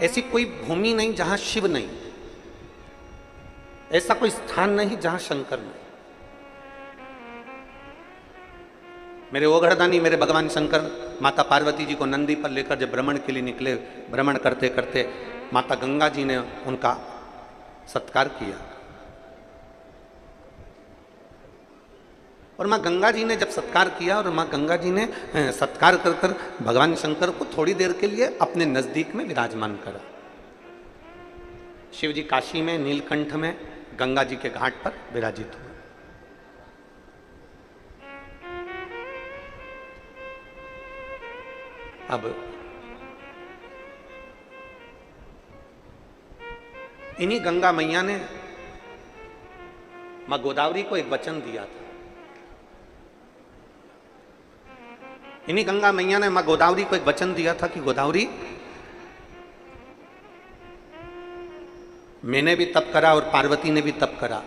ऐसी कोई भूमि नहीं जहां शिव नहीं, ऐसा कोई स्थान नहीं जहां शंकर नहीं। मेरे ओघड़दानी मेरे भगवान शंकर माता पार्वती जी को नंदी पर लेकर जब भ्रमण के लिए निकले, भ्रमण करते करते माता गंगा जी ने उनका सत्कार किया। और मां गंगा जी ने जब सत्कार किया और मां गंगा जी ने सत्कार कर कर भगवान शंकर को थोड़ी देर के लिए अपने नजदीक में विराजमान करा। शिव जी काशी में नीलकंठ में गंगा जी के घाट पर विराजित हुए। अब इन्हीं गंगा मैया ने मां गोदावरी को एक वचन दिया था। इन्हीं गंगा मैया ने मां गोदावरी को एक वचन दिया था कि गोदावरी, मैंने भी तप करा और पार्वती ने भी तप करा,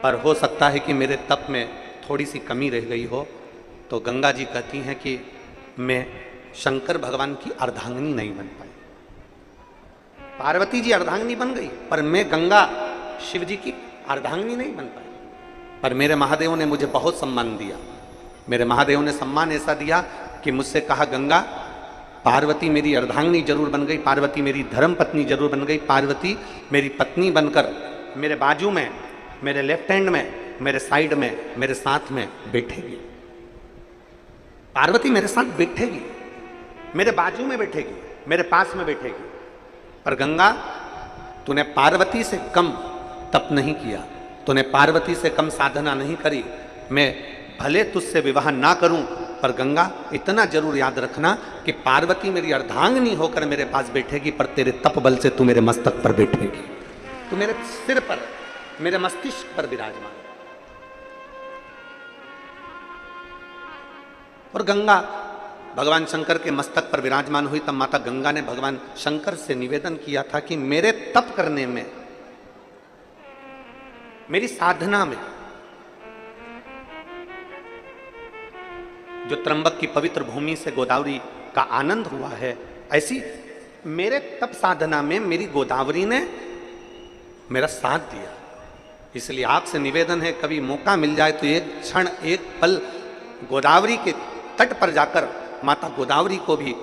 पर हो सकता है कि मेरे तप में थोड़ी सी कमी रह गई हो। तो गंगा जी कहती हैं कि मैं शंकर भगवान की अर्धांगिनी नहीं बन पाई। पार्वती जी अर्धांगिनी बन गई, पर मैं गंगा शिव जी की अर्धांगिनी नहीं बन पाई। पर मेरे महादेव ने मुझे बहुत सम्मान दिया। मेरे महादेव ने सम्मान ऐसा दिया कि मुझसे कहा, गंगा पार्वती मेरी अर्धांगिनी जरूर बन गई, पार्वती मेरी धर्म पत्नी जरूर बन गई, पार्वती मेरी पत्नी बनकर मेरे बाजू में, मेरे लेफ्ट हैंड में, मेरे साइड में, मेरे साथ में बैठेगी। पार्वती मेरे साथ बैठेगी, मेरे बाजू में बैठेगी, मेरे पास में बैठेगी। पर गंगा, तूने पार्वती से कम तप नहीं किया, तूने पार्वती से कम साधना नहीं करी। मैं भले तुझसे विवाह ना करूं, पर गंगा इतना जरूर याद रखना कि पार्वती मेरी अर्धांगिनी होकर मेरे पास बैठेगी, पर तेरे तप बल से तू मेरे मस्तक पर बैठेगी, तू मेरे सिर पर, मेरे मस्तिष्क पर विराजमान। और गंगा भगवान शंकर के मस्तक पर विराजमान हुई। तब माता गंगा ने भगवान शंकर से निवेदन किया था कि मेरे तप करने में, मेरी साधना में, जो त्र्यंबक की पवित्र भूमि से गोदावरी का आनंद हुआ है, ऐसी मेरे तप साधना में मेरी गोदावरी ने मेरा साथ दिया। इसलिए आपसे निवेदन है, कभी मौका मिल जाए तो एक क्षण, एक पल गोदावरी के तट पर जाकर माता गोदावरी को भी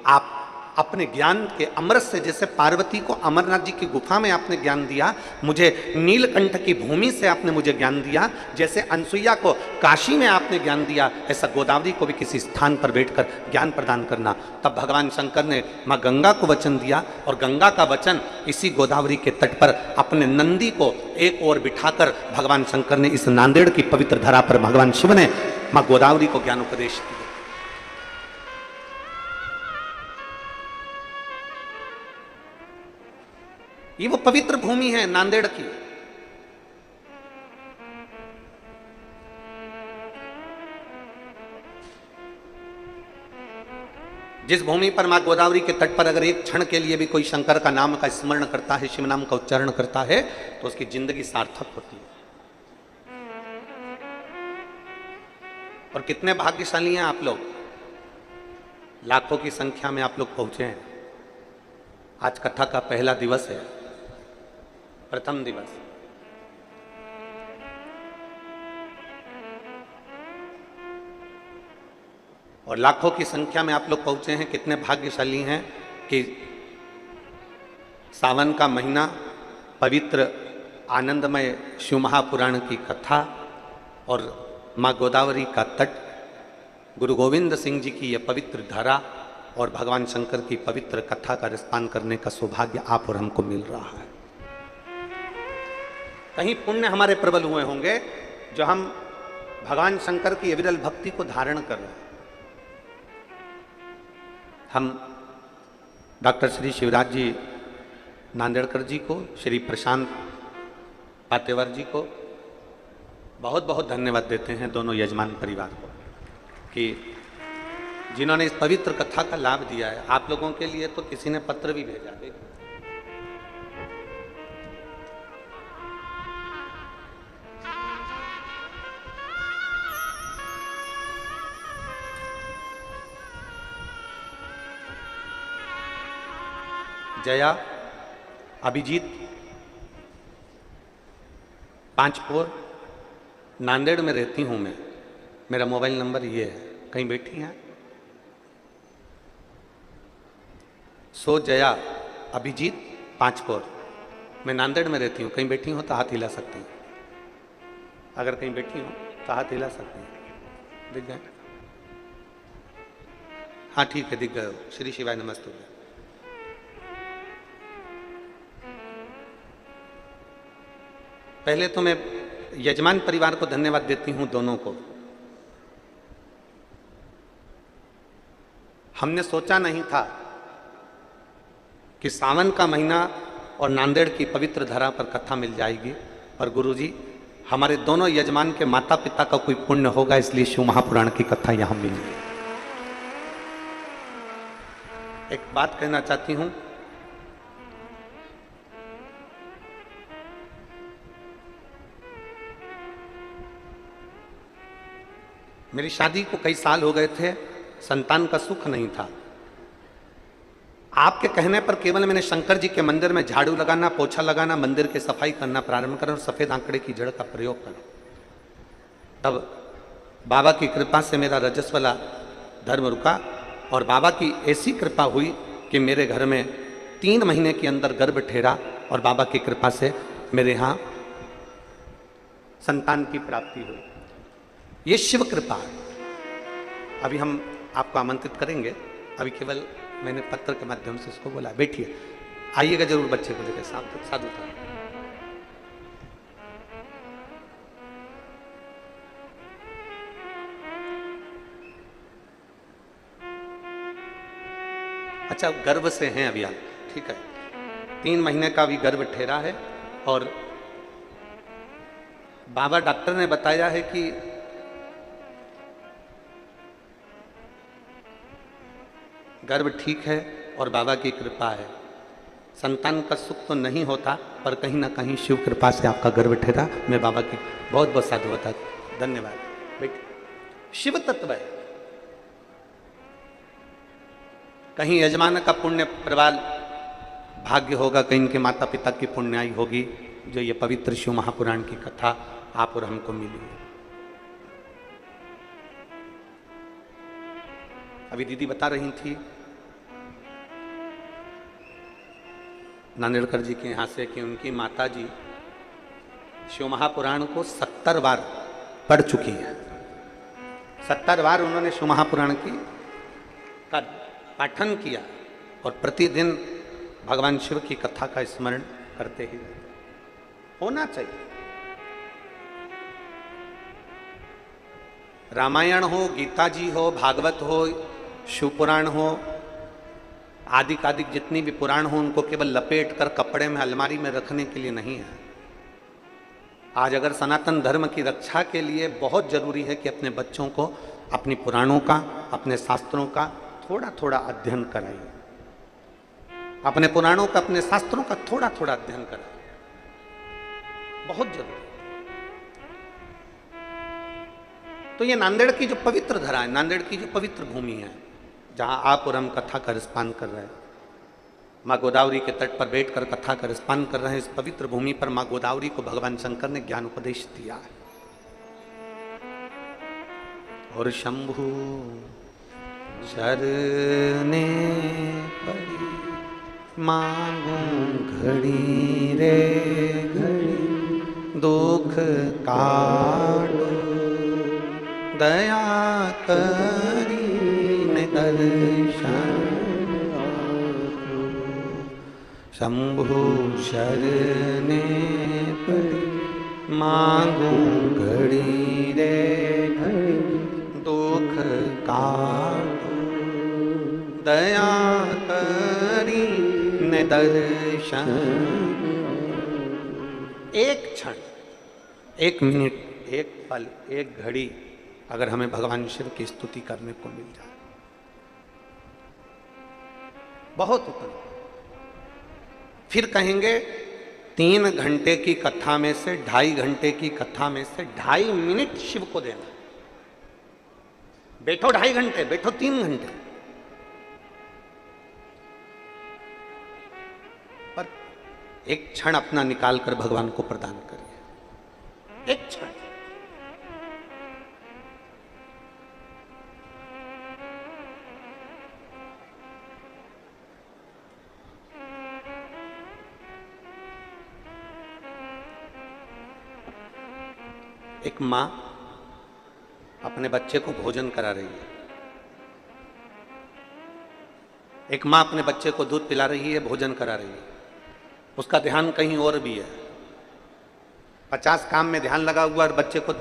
आप अपने ज्ञान के अमृत से, जैसे पार्वती को अमरनाथ जी की गुफा में आपने ज्ञान दिया, मुझे नीलकंठ की भूमि से आपने मुझे ज्ञान दिया, जैसे अनसुईया को काशी में आपने ज्ञान दिया, ऐसा गोदावरी को भी किसी स्थान पर बैठकर ज्ञान प्रदान करना। तब भगवान शंकर ने माँ गंगा को वचन दिया, और गंगा का वचन इसी गोदावरी के तट पर अपने नंदी को एक ओर बिठाकर भगवान शंकर ने इस नांदेड़ की पवित्र धरा पर भगवान शिव ने माँ गोदावरी को ज्ञानोपदेश दिया। ये वो पवित्र भूमि है नांदेड़ की। जिस भूमि पर मां गोदावरी के तट पर अगर एक क्षण के लिए भी कोई शंकर का नाम का स्मरण करता है, शिव नाम का उच्चारण करता है, तो उसकी जिंदगी सार्थक होती है। और कितने भाग्यशाली हैं आप लोग, लाखों की संख्या में आप लोग पहुंचे हैं। आज कथा का पहला दिवस है, प्रथम दिवस। और लाखों की संख्या में आप लोग पहुंचे हैं। कितने भाग्यशाली हैं कि सावन का महीना, पवित्र आनंदमय शिव महापुराण की कथा और माँ गोदावरी का तट, गुरु गोविंद सिंह जी की यह पवित्र धारा और भगवान शंकर की पवित्र कथा का रसपान करने का सौभाग्य आप और हमको मिल रहा है। कहीं पुण्य हमारे प्रबल हुए होंगे जो हम भगवान शंकर की अविरल भक्ति को धारण कर रहे हैं। हम डॉक्टर श्री शिवराज जी नांदेड़कर जी को, श्री प्रशांत पातेवर जी को बहुत बहुत धन्यवाद देते हैं, दोनों यजमान परिवार को, कि जिन्होंने इस पवित्र कथा का लाभ दिया है। आप लोगों के लिए तो किसी ने पत्र भी भेजा है। जया, अभिजीत, पांचपोर, नांदेड़ में रहती हूँ मैं। मेरा मोबाइल नंबर ये है। कहीं बैठी हैं? सो जया, अभिजीत, पांचपोर। मैं नांदेड़ में रहती हूँ। कहीं बैठी हो तो हाथ हिला सकती हैं। अगर कहीं बैठी हो तो हाथ हिला सकती हैं। दिख गए? हाँ ठीक है, दिख गए हो। श्री शिवाय नमस्ते। पहले तो मैं यजमान परिवार को धन्यवाद देती हूं, दोनों को। हमने सोचा नहीं था कि सावन का महीना और नांदेड़ की पवित्र धरा पर कथा मिल जाएगी, पर गुरुजी हमारे दोनों यजमान के माता पिता का कोई पुण्य होगा, इसलिए शिव महापुराण की कथा यहां मिली। एक बात कहना चाहती हूं, मेरी शादी को कई साल हो गए थे, संतान का सुख नहीं था। आपके कहने पर केवल मैंने शंकर जी के मंदिर में झाड़ू लगाना, पोछा लगाना, मंदिर की सफाई करना प्रारंभ करा और सफेद आंकड़े की जड़ का प्रयोग करा। तब बाबा की कृपा से मेरा रजस्वला धर्म रुका और बाबा की ऐसी कृपा हुई कि मेरे घर में 3 महीने के अंदर गर्भ ठहरा और बाबा की कृपा से मेरे यहाँ संतान की प्राप्ति हुई। ये शिव कृपा है। अभी हम आपको आमंत्रित करेंगे। अभी केवल मैंने पत्र के माध्यम से इसको बोला, बैठिए, आइएगा जरूर बच्चे को लेकर साधु था। अच्छा, गर्भ से हैं अभी आप? ठीक है। 3 महीने का भी गर्भ ठहरा है और बाबा डॉक्टर ने बताया है कि गर्भ ठीक है और बाबा की कृपा है। संतान का सुख तो नहीं होता, पर कहीं ना कहीं शिव कृपा से आपका गर्भ ठहरा। मैं बाबा की बहुत बहुत साधुवाद, धन्यवाद। बेटे, शिव तत्व है। कहीं यजमान का पुण्य प्रबल भाग्य होगा, कहीं इनके माता पिता की पुण्याई होगी, जो ये पवित्र शिव महापुराण की कथा आप और हमको मिली है। अभी दीदी बता रही थी नांदेड़कर जी के यहाँ से कि उनकी माता जी शिव महापुराण को 70 बार पढ़ चुकी है। 70 बार उन्होंने शिव महापुराण की का पाठन किया और प्रतिदिन भगवान शिव की कथा का स्मरण करते ही होना चाहिए। रामायण हो, गीता जी हो, भागवत हो, शिव पुराण हो, आदि कादिक जितनी भी पुराण हो, उनको केवल लपेट कर कपड़े में अलमारी में रखने के लिए नहीं है। आज अगर सनातन धर्म की रक्षा के लिए बहुत जरूरी है कि अपने बच्चों को अपनी पुराणों का, अपने शास्त्रों का थोड़ा थोड़ा अध्ययन कराइए। अपने पुराणों का, अपने शास्त्रों का थोड़ा थोड़ा अध्ययन कराइए, बहुत जरूरी। तो ये नांदेड़ की जो पवित्र धरा है, नांदेड़ की जो पवित्र भूमि है, जहां आप और हम कथा का रसपान कर रहे हैं, माँ गोदावरी के तट पर बैठकर कथा का रसपान कर रहे हैं, इस पवित्र भूमि पर माँ गोदावरी को भगवान शंकर ने ज्ञान उपदेश दिया है। और शंभु शरणे पड़ी मांगू घड़ी रे घड़ी, दुख काटो दया करी दर्शन। शंभु शरणे पड़ी मांगू घड़ी रे घड़ी, दुख काटो दया करी दर्शन। एक क्षण, 1 मिनट, 1 पल, 1 घड़ी अगर हमें भगवान शिव की स्तुति करने को मिल जाए, बहुत उत्तम। फिर कहेंगे 3 घंटे की कथा में से 2.5 घंटे की कथा में से 2.5 मिनट शिव को देना। बैठो 2.5 घंटे, बैठो 3 घंटे, पर एक क्षण अपना निकाल कर भगवान को प्रदान करिए, एक क्षण। एक मां अपने बच्चे को भोजन करा रही है, एक मां अपने बच्चे को दूध पिला रही है, भोजन करा रही है, उसका ध्यान कहीं और भी है। 50 काम में ध्यान लगा हुआ और बच्चे को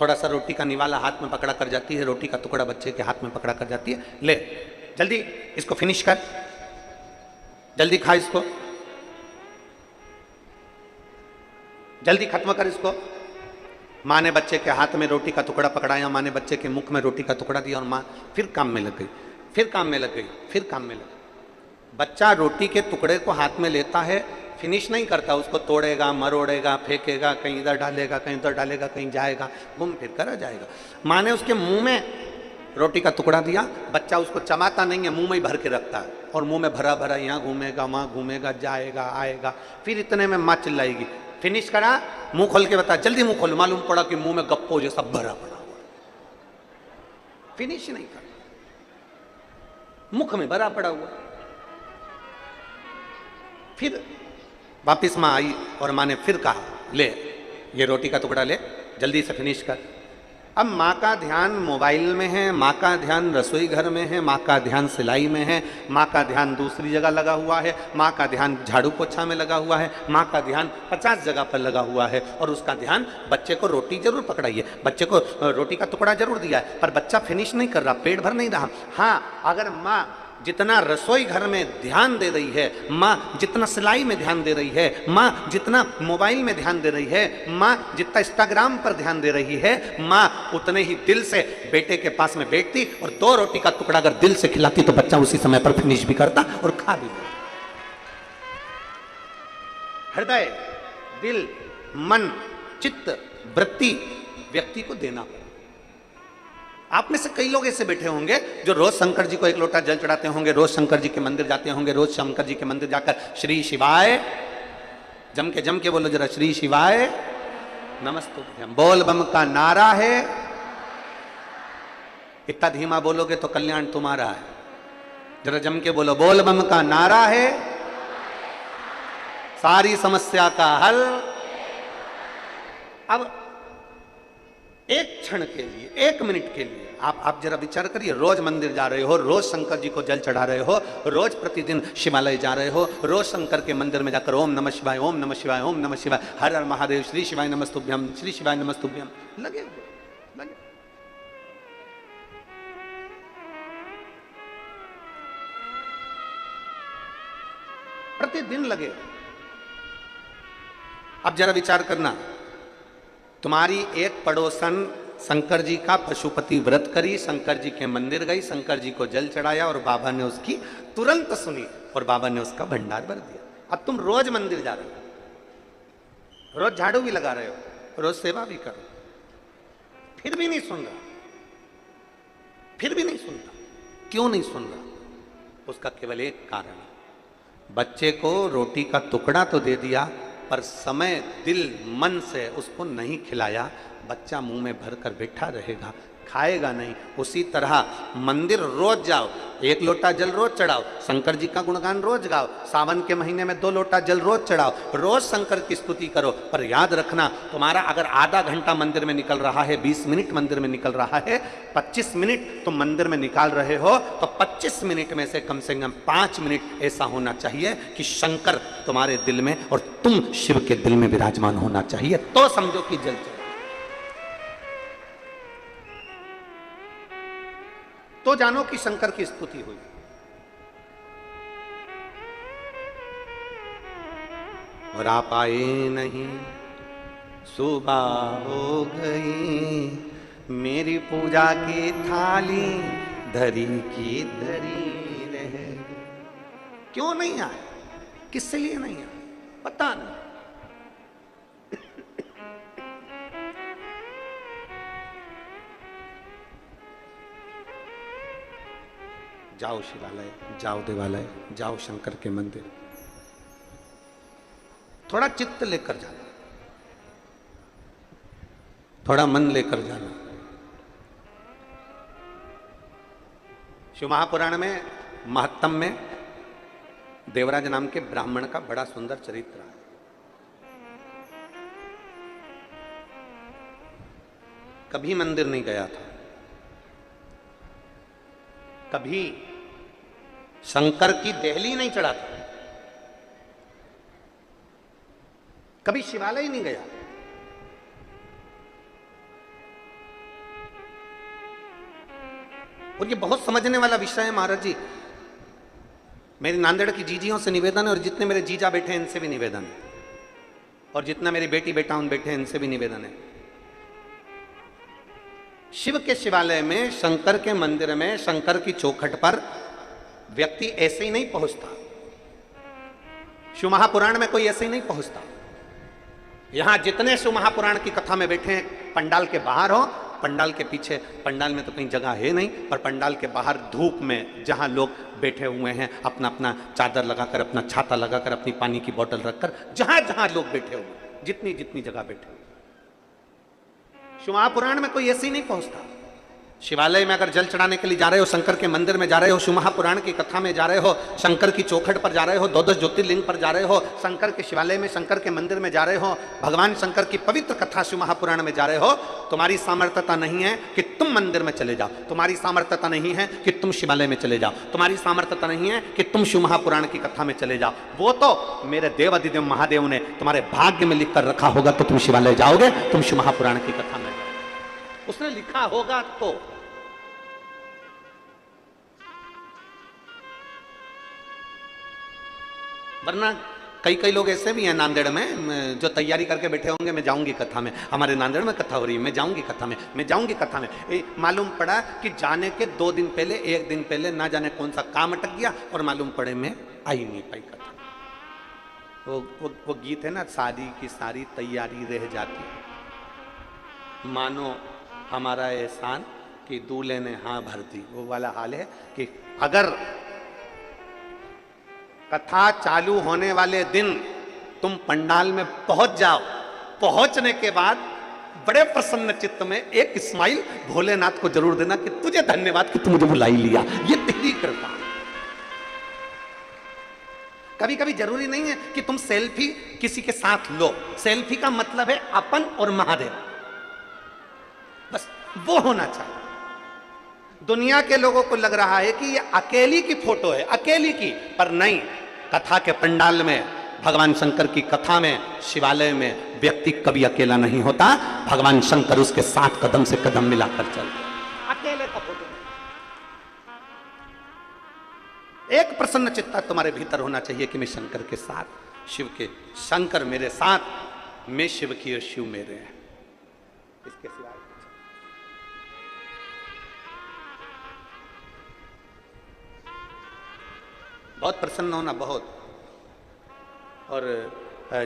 थोड़ा सा रोटी का निवाला हाथ में पकड़ा कर जाती है, रोटी का टुकड़ा बच्चे के हाथ में पकड़ा कर जाती है, ले जल्दी इसको फिनिश कर, जल्दी खा इसको, जल्दी खत्म कर इसको। माँ ने बच्चे के हाथ में रोटी का टुकड़ा पकड़ाया, माँ ने बच्चे के मुख में रोटी का टुकड़ा दिया और माँ फिर काम में लग गई, फिर काम में लग गई, फिर काम में लग गई। बच्चा रोटी के टुकड़े को हाथ में लेता है, फिनिश नहीं करता, उसको तोड़ेगा, मरोड़ेगा, फेंकेगा, कहीं इधर डालेगा, कहीं उधर डालेगा, कहीं जाएगा, घूम फिर कर आ जाएगा। माँ ने उसके मुंह में रोटी का टुकड़ा दिया, बच्चा उसको चबाता नहीं है, मुंह में ही भर के रखता है और मुंह में भरा भरा यहाँ घूमेगा, वहाँ घूमेगा, जाएगा, आएगा। फिर इतने में माँ चिल्लाएगी, फिनिश करा, मुंह खोल के बता, जल्दी मुंह खोल। मालूम पड़ा कि मुंह में गप्पो जैसा भरा पड़ा हुआ, फिनिश नहीं कर, मुख में भरा पड़ा हुआ। फिर वापिस माँ आई और माँ ने फिर कहा, ले ये रोटी का टुकड़ा ले, जल्दी से फिनिश कर। अब माँ का ध्यान मोबाइल में है, माँ का ध्यान रसोई घर में है, माँ का ध्यान सिलाई में है, माँ का ध्यान दूसरी जगह लगा हुआ है, माँ का ध्यान झाड़ू पोछा में लगा हुआ है, माँ का ध्यान 50 जगह पर लगा हुआ है और उसका ध्यान बच्चे को रोटी जरूर पकड़ाई है, बच्चे को रोटी का टुकड़ा जरूर दिया है, पर बच्चा फिनिश नहीं कर रहा, पेट भर नहीं रहा। हाँ, अगर माँ जितना रसोई घर में ध्यान दे रही है, माँ जितना सिलाई में ध्यान दे रही है, माँ जितना मोबाइल में ध्यान दे रही है, माँ जितना इंस्टाग्राम पर ध्यान दे रही है, माँ उतने ही दिल से बेटे के पास में बैठती और 2 रोटी का टुकड़ा अगर दिल से खिलाती तो बच्चा उसी समय पर फिनिश भी करता और खा भी लेता। हृदय, दिल, मन, चित्त, वृत्ति व्यक्ति को देना पड़ेगा। आप में से कई लोग ऐसे बैठे होंगे जो रोज शंकर जी को 1 लोटा जल चढ़ाते होंगे, रोज शंकर जी के मंदिर जाते होंगे, रोज शंकर जी के मंदिर जाकर श्री शिवाय जम के बोलो जरा, श्री शिवाय नमस्तुभ्यम, बोल बम का नारा है। इतना धीमा बोलोगे तो कल्याण तुम्हारा है, जरा जम के बोलो, बोल बम का नारा है, सारी समस्या का हल। अब 1 क्षण के लिए, 1 मिनट के लिए आप जरा विचार करिए, रोज मंदिर जा रहे हो, रोज शंकर जी को जल चढ़ा रहे हो, रोज प्रतिदिन शिवालय जा रहे हो, रोज शंकर के मंदिर में जाकर ओम नमः शिवाय, ओम नमः शिवाय, ओम नमः शिवाय, हर हर महादेव, श्री शिवाय नमस्तुभ्यम, श्री शिवाय नमस्तुभ्यम लगे हुए, लगे। प्रतिदिन लगे। अब जरा विचार करना, तुम्हारी एक पड़ोसन शंकर जी का पशुपति व्रत करी, शंकर जी के मंदिर गई, शंकर जी को जल चढ़ाया और बाबा ने उसकी तुरंत सुनी और बाबा ने उसका भंडार भर दिया। अब तुम रोज मंदिर जा रहे हो, रोज झाड़ू भी लगा रहे हो, रोज सेवा भी करो, फिर भी नहीं सुन रहा, फिर भी नहीं सुनता। क्यों नहीं सुन रहा? उसका केवल एक कारण, बच्चे को रोटी का टुकड़ा तो दे दिया पर समय, दिल, मन से उसको नहीं खिलाया। बच्चा मुंह में भर कर बैठा रहेगा, खाएगा नहीं। उसी तरह मंदिर रोज जाओ, 1 लोटा जल रोज चढ़ाओ, शंकर जी का गुणगान रोज गाओ, सावन के महीने में 2 लोटा जल रोज चढ़ाओ, रोज शंकर की स्तुति करो। पर याद रखना, तुम्हारा अगर आधा घंटा मंदिर में निकल रहा है, 20 मिनट मंदिर में निकल रहा है, 25 मिनट तुम मंदिर में निकाल रहे हो, तो 25 मिनट में से कम 5 मिनट ऐसा होना चाहिए कि शंकर तुम्हारे दिल में और तुम शिव के दिल में विराजमान होना चाहिए, तो समझो कि जल चढ़ा, तो जानो कि शंकर की स्तुति हुई। और आप आए नहीं, सुबह हो गई, मेरी पूजा की थाली धरी की धरी रह। क्यों नहीं आए? किससे लिए नहीं आए? पता नहीं। जाओ शिवालय, जाओ देवालय, जाओ शंकर के मंदिर, थोड़ा चित्त लेकर जाना, थोड़ा मन लेकर जाना। शिव महापुराण में महत्तम में देवराज नाम के ब्राह्मण का बड़ा सुंदर चरित्र है। कभी मंदिर नहीं गया था, कभी शंकर की देहली नहीं चढ़ा था, कभी शिवालय नहीं गया। और ये बहुत समझने वाला विषय है महाराज जी। मेरी नांदेड़ की जीजियों से निवेदन है, और जितने मेरे जीजा बैठे हैं इनसे भी निवेदन है, और जितना मेरी बेटी बेटा उन बैठे हैं इनसे भी निवेदन है। शिव के शिवालय में, शंकर के मंदिर में, शंकर की चौखट पर व्यक्ति ऐसे ही नहीं पहुंचता। शिव महापुराण में कोई ऐसे ही नहीं पहुंचता। यहां जितने शिव महापुराण की कथा में बैठे हैं, पंडाल के बाहर हो, पंडाल के पीछे, पंडाल में तो कहीं जगह है नहीं, पर पंडाल के बाहर धूप में जहां लोग बैठे हुए हैं, अपना अपना चादर लगाकर, अपना छाता लगाकर, अपनी पानी की बोतल रखकर, जहां जहां लोग बैठे हुए, जितनी जितनी जगह बैठे हुए, शिव महापुराण में कोई ऐसे ही नहीं पहुंचता। शिवालय में अगर जल चढ़ाने के लिए जा रहे हो, शंकर के मंदिर में जा रहे हो, शिव महापुराण की कथा में जा रहे हो, शंकर की चौखट पर जा रहे हो, 12 ज्योतिर्लिंग पर जा रहे हो, शंकर के शिवालय में, शंकर के मंदिर में जा रहे हो, भगवान शंकर की पवित्र कथा शिव महापुराण में जा रहे हो, तुम्हारी सामर्थ्यता नहीं है कि तुम मंदिर में चले जाओ, तुम्हारी सामर्थ्यता नहीं है कि तुम शिवालय में चले जाओ, तुम्हारी सामर्थ्यता नहीं है कि तुम शिव महापुराण की कथा में चले जाओ। वो तो मेरे देव अधिदेव महादेव ने तुम्हारे भाग्य में लिख कर रखा होगा, तो तुम शिवालय जाओगे, तुम शिव महापुराण की कथा में उसने लिखा होगा। तो वरना कई कई लोग ऐसे भी हैं नांदेड़ में जो तैयारी करके बैठे होंगे, मैं जाऊंगी कथा में, हमारे नांदेड़ में कथा हो रही है, मैं जाऊंगी कथा में, मैं जाऊंगी कथा में। मालूम पड़ा कि जाने के 2 दिन पहले, 1 दिन पहले ना जाने कौन सा काम अटक गया, और मालूम पड़े मैं आई नहीं पाई कथा। वो गीत है ना, शादी की सारी तैयारी रह जाती, मानो हमारा एहसान कि दूल्हे ने हाँ भर दी, वो वाला हाल है कि अगर कथा चालू होने वाले दिन तुम पंडाल में पहुंच जाओ, पहुंचने के बाद बड़े प्रसन्न चित्त में एक स्माइल भोलेनाथ को जरूर देना कि तुझे धन्यवाद कि तू मुझे बुला ही लिया, ये तेरी कृपा। कभी कभी जरूरी नहीं है कि तुम सेल्फी किसी के साथ लो, सेल्फी का मतलब है अपन और महादेव, बस वो होना चाहिए। दुनिया के लोगों को लग रहा है कि ये अकेली की फोटो है, अकेली की, पर नहीं। कथा के पंडाल में, भगवान शंकर की कथा में, शिवालय में व्यक्ति कभी अकेला नहीं होता, भगवान शंकर उसके साथ कदम से कदम मिलाकर चलते। अकेले का फोटो एक प्रसन्न चित्ता तुम्हारे भीतर होना चाहिए कि मैं शंकर के साथ, शिव के, शंकर मेरे साथ, मैं शिव की और शिव मेरे हैं, इसके सिवाय बहुत प्रसन्न होना, बहुत। और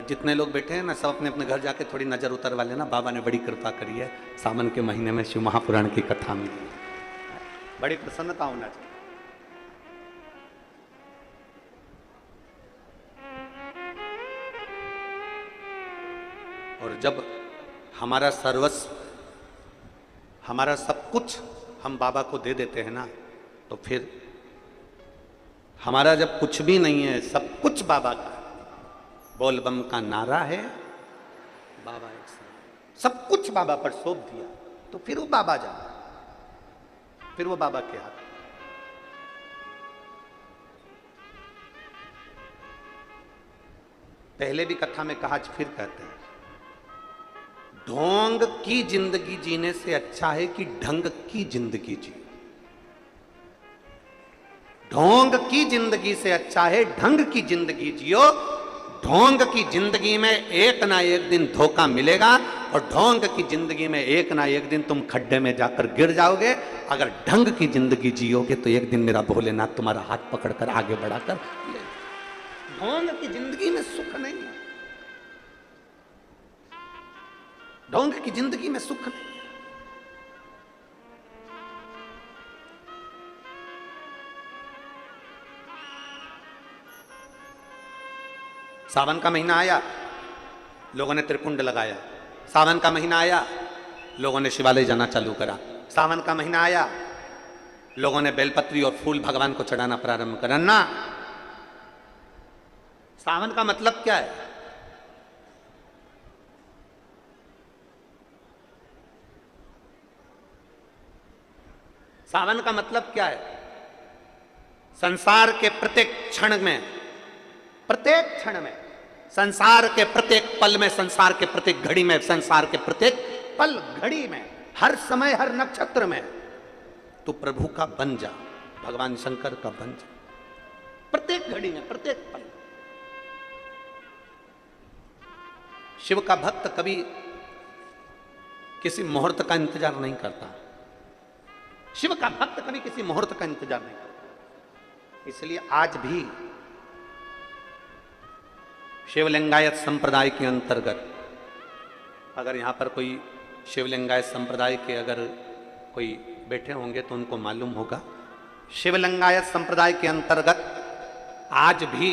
जितने लोग बैठे हैं ना, सब अपने अपने घर जाके थोड़ी नजर उतरवा लेना, बाबा ने बड़ी कृपा करी है, सावन के महीने में शिव महापुराण की कथा में बड़ी प्रसन्नता होना चाहिए। और जब हमारा सर्वस्व, हमारा सब कुछ हम बाबा को दे देते हैं ना, तो फिर हमारा जब कुछ भी नहीं है, सब कुछ बाबा का, बोल बम का नारा है, बाबा एक साथ, सब कुछ बाबा पर सौंप दिया, तो फिर वो बाबा जाना, फिर वो बाबा के हाथ। पहले भी कथा में कहा, फिर कहते हैं, ढोंग की जिंदगी जीने से अच्छा है कि ढंग की जिंदगी जी। ढोंग की जिंदगी से अच्छा है ढंग की जिंदगी जियो। ढोंग की जिंदगी में एक ना एक दिन धोखा मिलेगा, और ढोंग की जिंदगी में एक ना एक दिन तुम खड्डे में जाकर गिर जाओगे। अगर ढंग की जिंदगी जियोगे तो एक दिन मेरा भोलेनाथ तुम्हारा हाथ पकड़कर आगे बढ़ाकर ले। ढोंग की जिंदगी में सुख नहीं है, ढोंग की जिंदगी में सुख नहीं। सावन का महीना आया, लोगों ने त्रिपुंड लगाया। सावन का महीना आया, लोगों ने शिवालय जाना चालू करा। सावन का महीना आया, लोगों ने बेलपत्री और फूल भगवान को चढ़ाना प्रारंभ करा। ना, सावन का मतलब क्या है? सावन का मतलब क्या है? संसार के प्रत्येक क्षण में, संसार के प्रत्येक पल में, संसार के प्रत्येक घड़ी में, संसार के प्रत्येक पल घड़ी में, हर समय, हर नक्षत्र में तू प्रभु का बन जा, भगवान शंकर का बन जा। प्रत्येक घड़ी में, प्रत्येक पल। शिव का भक्त कभी किसी मुहूर्त का इंतजार नहीं करता। शिव का भक्त कभी किसी मुहूर्त का इंतजार नहीं करता। इसलिए आज भी शिवलिंगायत संप्रदाय के अंतर्गत, अगर यहां पर कोई शिवलिंगायत संप्रदाय के अगर कोई बैठे होंगे तो उनको मालूम होगा, शिवलिंगायत संप्रदाय के अंतर्गत आज भी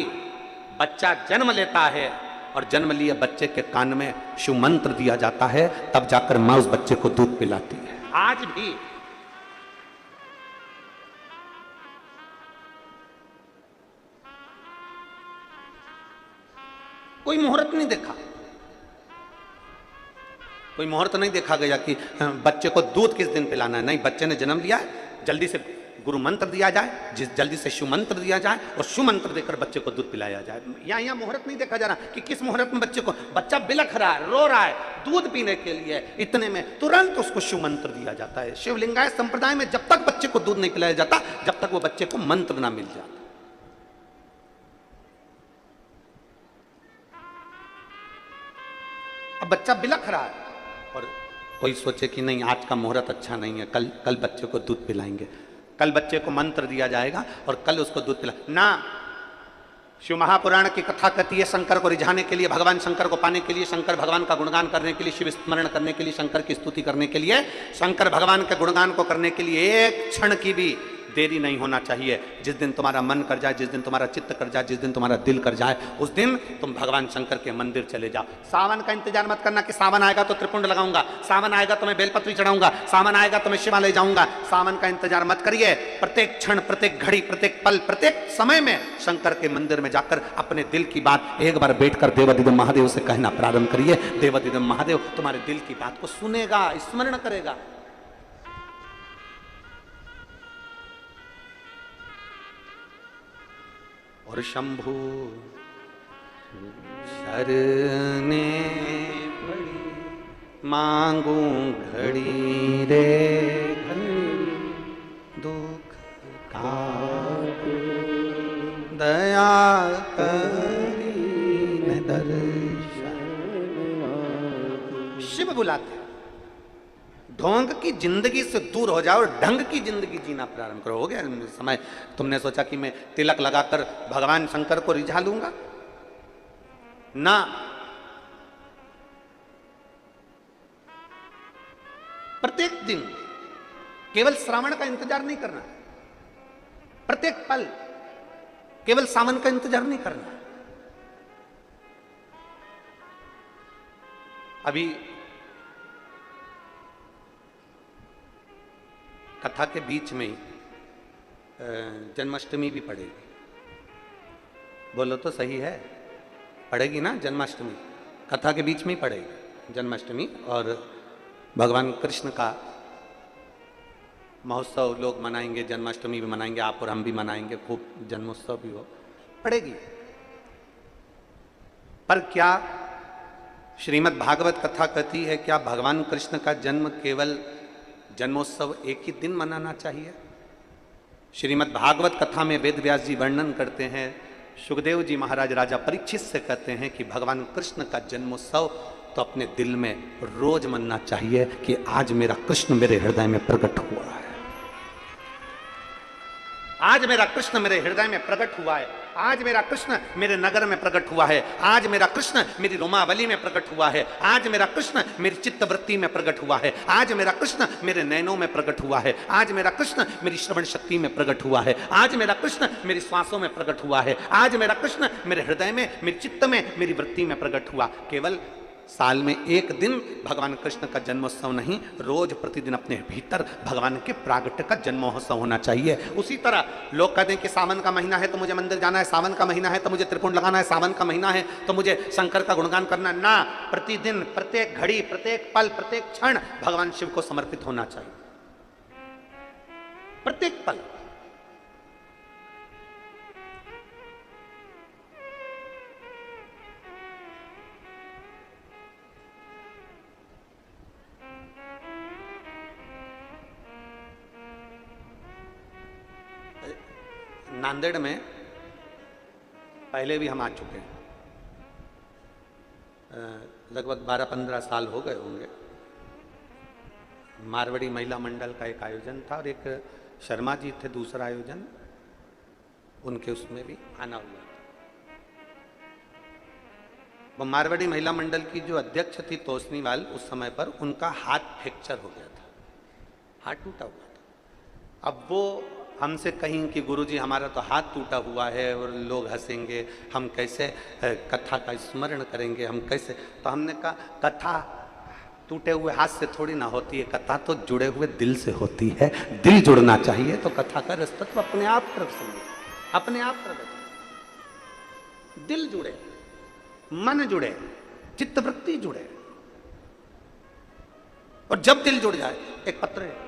बच्चा जन्म लेता है और जन्म लिए बच्चे के कान में शिव मंत्र दिया जाता है, तब जाकर मां उस बच्चे को दूध पिलाती है। आज भी कोई मुहूर्त नहीं देखा, कोई मुहूर्त नहीं देखा गया कि बच्चे को दूध किस दिन पिलाना है। नहीं, बच्चे ने जन्म लिया है, जल्दी से गुरु मंत्र दिया जाए, जल्दी से शिव मंत्र दिया जाए और शिव मंत्र देकर बच्चे को दूध पिलाया जाए। यहाँ मुहूर्त नहीं देखा जा रहा कि किस मुहूर्त में बच्चा बिलख रहा है, रो रहा है दूध पीने के लिए, इतने में तुरंत उसको शिव मंत्र दिया जाता है। शिवलिंगायत संप्रदाय में जब तक बच्चे को दूध नहीं पिलाया जाता, जब तक वो बच्चे को मंत्र ना मिल जाता। अब बच्चा बिलख रहा है और कोई सोचे कि नहीं, आज का मुहूर्त अच्छा नहीं है, कल बच्चे को दूध पिलाएंगे, कल बच्चे को मंत्र दिया जाएगा और कल उसको दूध पिला ना। शिव महापुराण की कथा कहती है, शंकर को रिझाने के लिए, भगवान शंकर को पाने के लिए, शंकर भगवान का गुणगान करने के लिए, शिव स्मरण करने के लिए, शंकर की स्तुति करने के लिए, शंकर भगवान के गुणगान को करने के लिए एक क्षण की भी देरी नहीं होना चाहिए। जिस दिन तुम्हारा मन कर जाए, जिस दिन तुम्हारा चित्त कर जाए, जिस दिन तुम्हारा दिल कर जाए, उस दिन तुम भगवान शंकर के मंदिर चले जाओ। सावन का इंतजार मत करना कि सावन आएगा तो त्रिपुंड लगाऊंगा, सावन आएगा तो मैं बेलपत्री चढ़ाऊंगा, सावन आएगा तो मैं शिवालय जाऊंगा। सावन का इंतजार मत करिए। प्रत्येक क्षण, प्रत्येक घड़ी, प्रत्येक पल, प्रत्येक समय में शंकर के मंदिर में जाकर अपने दिल की बात एक बार बैठकर देवाधिदेव महादेव से कहना प्रारंभ करिए। देवाधिदेव महादेव तुम्हारे दिल की बात को सुनेगा, स्मरण करेगा। और शंभु शरने पड़ी मांगू घड़ी रे दुख का दया करी न दर्शन। शिव बुलाते, ढोंग की जिंदगी से दूर हो जाओ, ढंग की जिंदगी जीना प्रारंभ करो। हो गया समय। तुमने सोचा कि मैं तिलक लगाकर भगवान शंकर को रिझा लूंगा? ना, प्रत्येक दिन केवल श्रावण का इंतजार नहीं करना, प्रत्येक पल केवल सावन का इंतजार नहीं करना। अभी कथा के बीच में जन्माष्टमी भी पड़ेगी। बोलो तो सही है, पड़ेगी ना जन्माष्टमी? कथा के बीच में ही पड़ेगी जन्माष्टमी। और भगवान कृष्ण का महोत्सव लोग मनाएंगे, जन्माष्टमी भी मनाएंगे, आप और हम भी मनाएंगे, खूब जन्मोत्सव भी हो, पड़ेगी। पर क्या श्रीमद् भागवत कथा कहती है क्या भगवान कृष्ण का जन्म केवल जन्मोत्सव एक ही दिन मनाना चाहिए? श्रीमद् भागवत कथा में वेद व्यास जी वर्णन करते हैं, सुखदेव जी महाराज राजा परीक्षित से कहते हैं कि भगवान कृष्ण का जन्मोत्सव तो अपने दिल में रोज मनना चाहिए कि आज मेरा कृष्ण मेरे हृदय में प्रकट हुआ है, आज मेरा कृष्ण मेरे हृदय में प्रकट हुआ है, आज मेरा कृष्ण मेरे नगर में प्रकट हुआ है, आज मेरा कृष्ण मेरी रोमावली में प्रकट हुआ है, आज मेरा कृष्ण मेरी चित्तवृत्ति में प्रकट हुआ है, आज मेरा कृष्ण मेरे नयनों में प्रकट हुआ है, आज मेरा कृष्ण मेरी श्रवण शक्ति में प्रकट हुआ है, आज मेरा कृष्ण मेरी श्वासों में प्रकट हुआ है, आज मेरा कृष्ण मेरे हृदय में, मेरे चित्त में, मेरी वृत्ति में प्रकट हुआ। केवल साल में एक दिन भगवान कृष्ण का जन्मोत्सव नहीं, रोज प्रतिदिन अपने भीतर भगवान के प्रागट्य का जन्मोत्सव होना चाहिए। उसी तरह लोग कहते हैं कि सावन का महीना है तो मुझे मंदिर जाना है, सावन का महीना है तो मुझे त्रिपुंड लगाना है, सावन का महीना है तो मुझे शंकर का गुणगान करना है। ना, प्रतिदिन, प्रत्येक घड़ी, प्रत्येक पल, प्रत्येक क्षण भगवान शिव को समर्पित होना चाहिए। प्रत्येक पल। नांदेड़ में पहले भी हम आ चुके हैं, लगभग 12-15 साल हो गए होंगे। मारवाड़ी महिला मंडल का एक आयोजन था और एक शर्मा जी थे दूसरा आयोजन, उनके उसमें भी आना हुआ था। वो मारवाड़ी महिला मंडल की जो अध्यक्ष थी तोसनीवाल, उस समय पर उनका हाथ फ्रैक्चर हो गया था, हाथ टूटा हुआ था। अब वो हमसे कहीं कि गुरुजी हमारा तो हाथ टूटा हुआ है और लोग हंसेंगे, हम कैसे कथा का स्मरण करेंगे, हम कैसे। तो हमने कहा कथा टूटे हुए हाथ से थोड़ी ना होती है, कथा तो जुड़े हुए दिल से होती है, दिल जुड़ना चाहिए। तो कथा का रस्तत्व अपने आप प्रकट समझे, अपने आप प्रकट, दिल जुड़े, मन जुड़े, चित्तवृत्ति जुड़े। और जब दिल जुड़ जाए, एक पत्र है,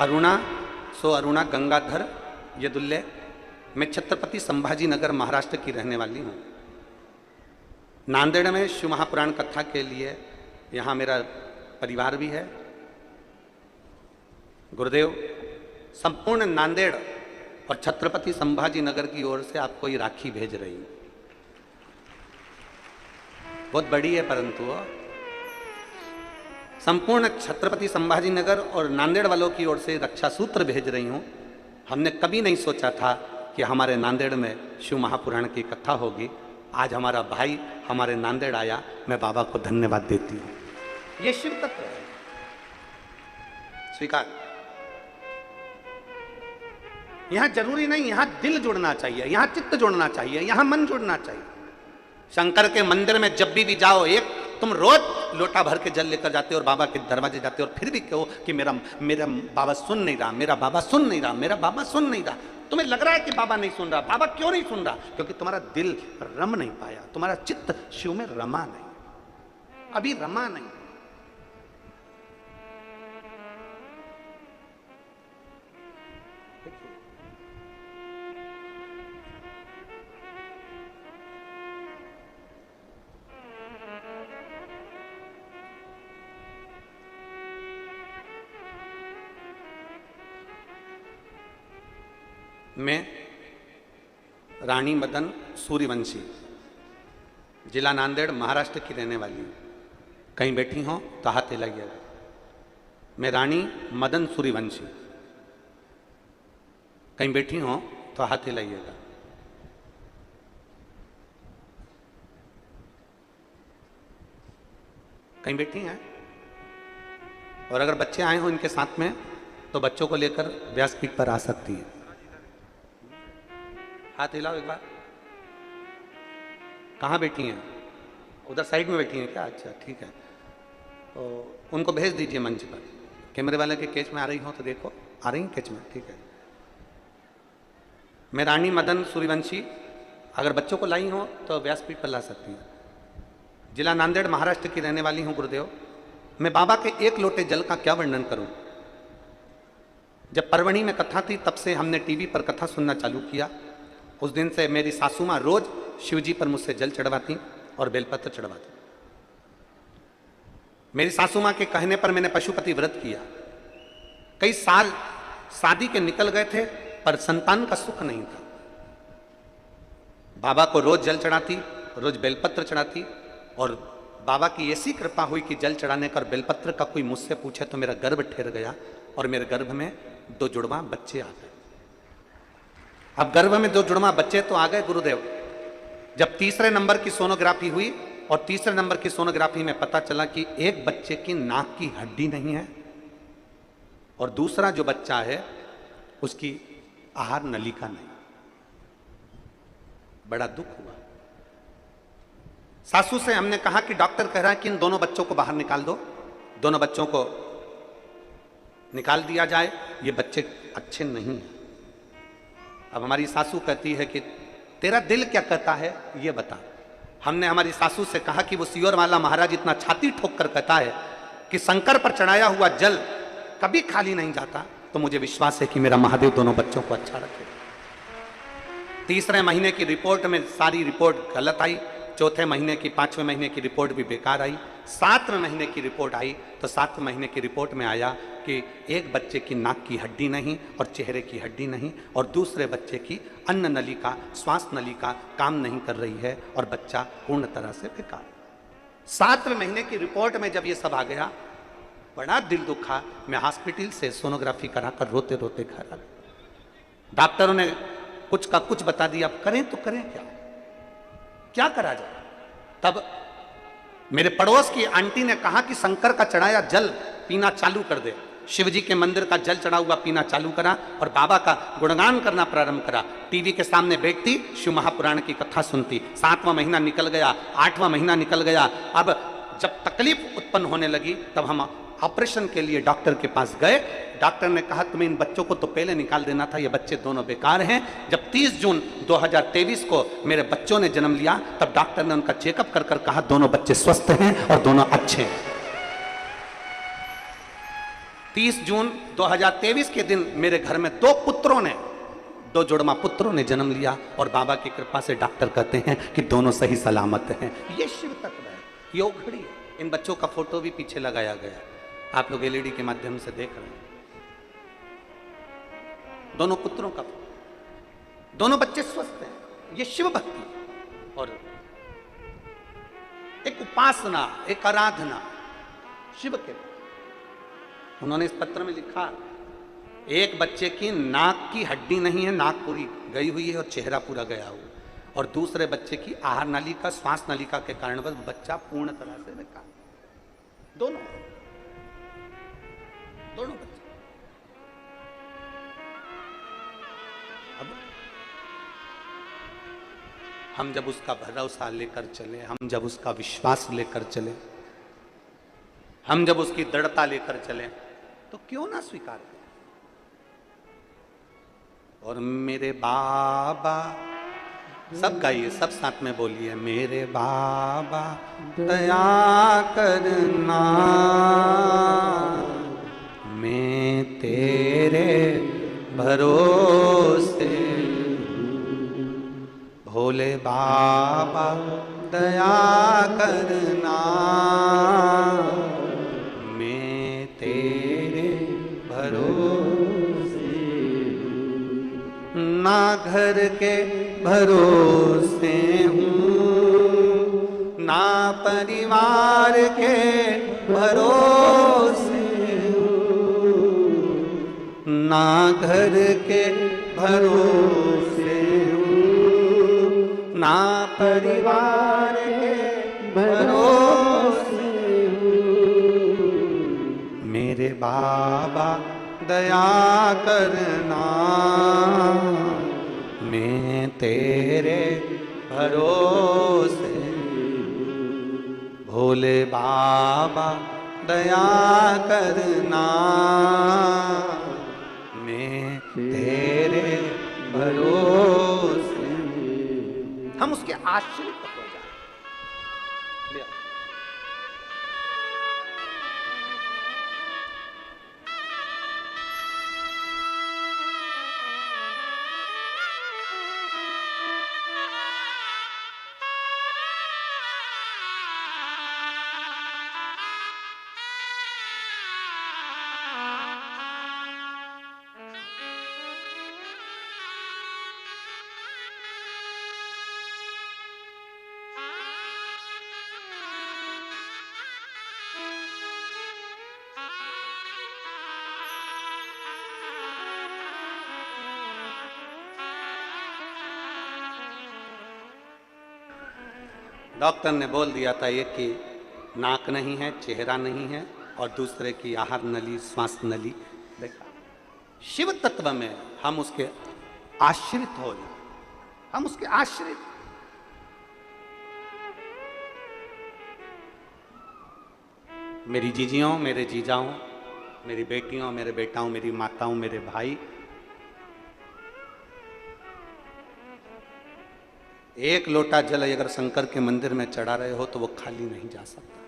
अरुणा सो अरुणा गंगाधर यदुल्ले, मैं छत्रपति संभाजी नगर महाराष्ट्र की रहने वाली हूँ। नांदेड़ में शिव महापुराण कथा के लिए यहाँ मेरा परिवार भी है। गुरुदेव, संपूर्ण नांदेड़ और छत्रपति संभाजी नगर की ओर से आपको ये राखी भेज रही हूँ। बहुत बड़ी है, परंतु संपूर्ण छत्रपति संभाजी नगर और नांदेड़ वालों की ओर से रक्षा सूत्र भेज रही हूँ। हमने कभी नहीं सोचा था कि हमारे नांदेड़ में शिव महापुराण की कथा होगी। आज हमारा भाई हमारे नांदेड़ आया, मैं बाबा को धन्यवाद देती हूँ। ये शिव तत्व है, स्वीकार। यहां जरूरी नहीं, यहां दिल जुड़ना चाहिए, यहां चित्त जुड़ना चाहिए, यहां मन जुड़ना चाहिए। शंकर के मंदिर में जब भी जाओ, एक तुम रोज लोटा भर के जल लेकर जाते हो और बाबा के दरवाजे जाते हो और फिर भी कहो कि मेरा बाबा सुन नहीं रहा, मेरा बाबा सुन नहीं रहा, मेरा बाबा सुन नहीं रहा। तुम्हें लग रहा है कि बाबा नहीं सुन रहा। बाबा क्यों नहीं सुन रहा? क्योंकि तुम्हारा दिल रम नहीं पाया, तुम्हारा चित्त शिव में रमा नहीं, अभी रमा नहीं। मैं रानी मदन सूर्यवंशी, जिला नांदेड़, महाराष्ट्र की रहने वाली हूँ। कहीं बैठी हो तो हाथ हिलाइएगा। मैं रानी मदन सूर्यवंशी, कहीं बैठी हो तो हाथ हिलाइएगा। कहीं बैठी हैं? और अगर बच्चे आए हो इनके साथ में तो बच्चों को लेकर व्यासपीठ पर आ सकती है। हाथ हिलाओ एक बार। कहाँ बैठी हैं? उधर साइड में बैठी हैं क्या? अच्छा, ठीक है। तो उनको भेज दीजिए मंच पर। कैमरे वाले के कैच में आ रही हो तो देखो, आ रही हैं कैच में? ठीक है। मैं रानी मदन सूर्यवंशी, अगर बच्चों को लाई हो तो व्यासपीठ पर ला सकती हैं। जिला नांदेड़, महाराष्ट्र की रहने वाली हूँ। गुरुदेव, मैं बाबा के एक लोटे जल का क्या वर्णन करूं। जब परवणी में कथा थी तब से हमने टीवी पर कथा सुनना चालू किया। उस दिन से मेरी सासू माँ रोज शिवजी पर मुझसे जल चढ़वाती और बेलपत्र चढ़वाती। मेरी सासू माँ के कहने पर मैंने पशुपति व्रत किया। कई साल शादी के निकल गए थे पर संतान का सुख नहीं था। बाबा को रोज जल चढ़ाती, रोज बेलपत्र चढ़ाती और बाबा की ऐसी कृपा हुई कि जल चढ़ाने का और बेलपत्र का कोई मुझसे पूछे तो मेरा गर्भ ठहर गया और मेरे गर्भ में 2 जुड़वा बच्चे आ गए। अब गर्भ में 2 जुड़वा बच्चे तो आ गए गुरुदेव। जब तीसरे नंबर की सोनोग्राफी हुई और तीसरे नंबर की सोनोग्राफी में पता चला कि एक बच्चे की नाक की हड्डी नहीं है और दूसरा जो बच्चा है उसकी आहार नलिका नहीं। बड़ा दुख हुआ। सासू से हमने कहा कि डॉक्टर कह रहा है कि इन दोनों बच्चों को बाहर निकाल दो, दोनों बच्चों को निकाल दिया जाए, ये बच्चे अच्छे नहीं हैं। अब हमारी सासू कहती है कि तेरा दिल क्या कहता है ये बता। हमने हमारी सासू से कहा कि वो सियोर वाला महाराज इतना छाती ठोक कर कहता है कि शंकर पर चढ़ाया हुआ जल कभी खाली नहीं जाता, तो मुझे विश्वास है कि मेरा महादेव दोनों बच्चों को अच्छा रखे। तीसरे महीने की रिपोर्ट में सारी रिपोर्ट गलत आई, चौथे महीने की, 5वें महीने की रिपोर्ट भी बेकार आई, 7वें महीने की रिपोर्ट आई तो 7वें महीने की रिपोर्ट में आया कि एक बच्चे की नाक की हड्डी नहीं और चेहरे की हड्डी नहीं, और दूसरे बच्चे की अन्न नलिका, श्वास नलिका काम नहीं कर रही है और बच्चा पूर्ण तरह से बेकार। 7वें महीने की रिपोर्ट में जब ये सब आ गया, बड़ा दिल दुखा। मैं हॉस्पिटल से सोनोग्राफी कराकर रोते रोते घर आ गया। डॉक्टरों ने कुछ का कुछ बता दिया, अब करें तो करें क्या, क्या करा जाए। तब मेरे पड़ोस की आंटी ने कहा कि शंकर का चढ़ाया जल पीना चालू कर दे। शिव जी के मंदिर का जल चढ़ा हुआ पीना चालू करा और बाबा का गुणगान करना प्रारंभ करा। टीवी के सामने बैठती, शिव महापुराण की कथा सुनती। 7वां महीना निकल गया, 8वां महीना निकल गया। अब जब तकलीफ उत्पन्न होने लगी तब हम ऑपरेशन के लिए डॉक्टर के पास गए। डॉक्टर ने कहा तुम्हें इन बच्चों को तो पहले निकाल देना था, ये बच्चे दोनों बेकार हैं। जब 30 जून 2023 को मेरे बच्चों ने जन्म लिया तब डॉक्टर ने उनका चेकअप कर कहा दोनों बच्चे स्वस्थ हैं और दोनों अच्छे हैं। 30 जून 2023 के दिन मेरे घर में 2 जुड़वा पुत्रों ने जन्म लिया और बाबा की कृपा से डॉक्टर कहते हैं कि दोनों सही सलामत हैं। ये शिव तत्व है, ये उखड़ी है। इन बच्चों का फोटो भी पीछे लगाया गया, आप लोग एलईडी के माध्यम से देख रहे हैं। दोनों पुत्रों का, दोनों बच्चे स्वस्थ हैं। ये शिव भक्ति और एक उपासना, एक आराधना शिव के। उन्होंने इस पत्र में लिखा, एक बच्चे की नाक की हड्डी नहीं है, नाक पूरी गई हुई है और चेहरा पूरा गया हुआ, और दूसरे बच्चे की आहार नलिका, श्वास नलिका के कारण बस बच्चा पूर्ण तरह से बेकार। दोनों बच्चे। अब हम जब उसका भरोसा लेकर चले, हम जब उसका विश्वास लेकर चले, हम जब उसकी दृढ़ता लेकर चले, तो क्यों ना स्वीकार करें। और मेरे बाबा, सब गाइए, सब साथ में बोलिए, मेरे बाबा दया करना, मैं तेरे भरोसे, भोले बाबा दया करना, मैं तेरे भरोसे, ना घर के भरोसे हूँ, ना परिवार के भरोसे हूँ, ना घर के भरोसे हूँ, ना परिवार के भरोसे हूँ, मेरे बाबा दया करना, मैं तेरे भरोसे, भोले बाबा दया करना, मैं तेरे भरोसे। हम उसके आश्रित हो जाए। डॉक्टर ने बोल दिया था एक की नाक नहीं है, चेहरा नहीं है, और दूसरे की आहार नली, श्वास नली देखा, शिव तत्व में हम उसके आश्रित हो जाए, हम उसके आश्रित। मेरी जीजियों, मेरे जीजाओं, मेरी बेटियों, मेरे बेटाओं, मेरी माताओं, मेरे भाई, एक लोटा जल अगर शंकर के मंदिर में चढ़ा रहे हो तो वो खाली नहीं जा सकता,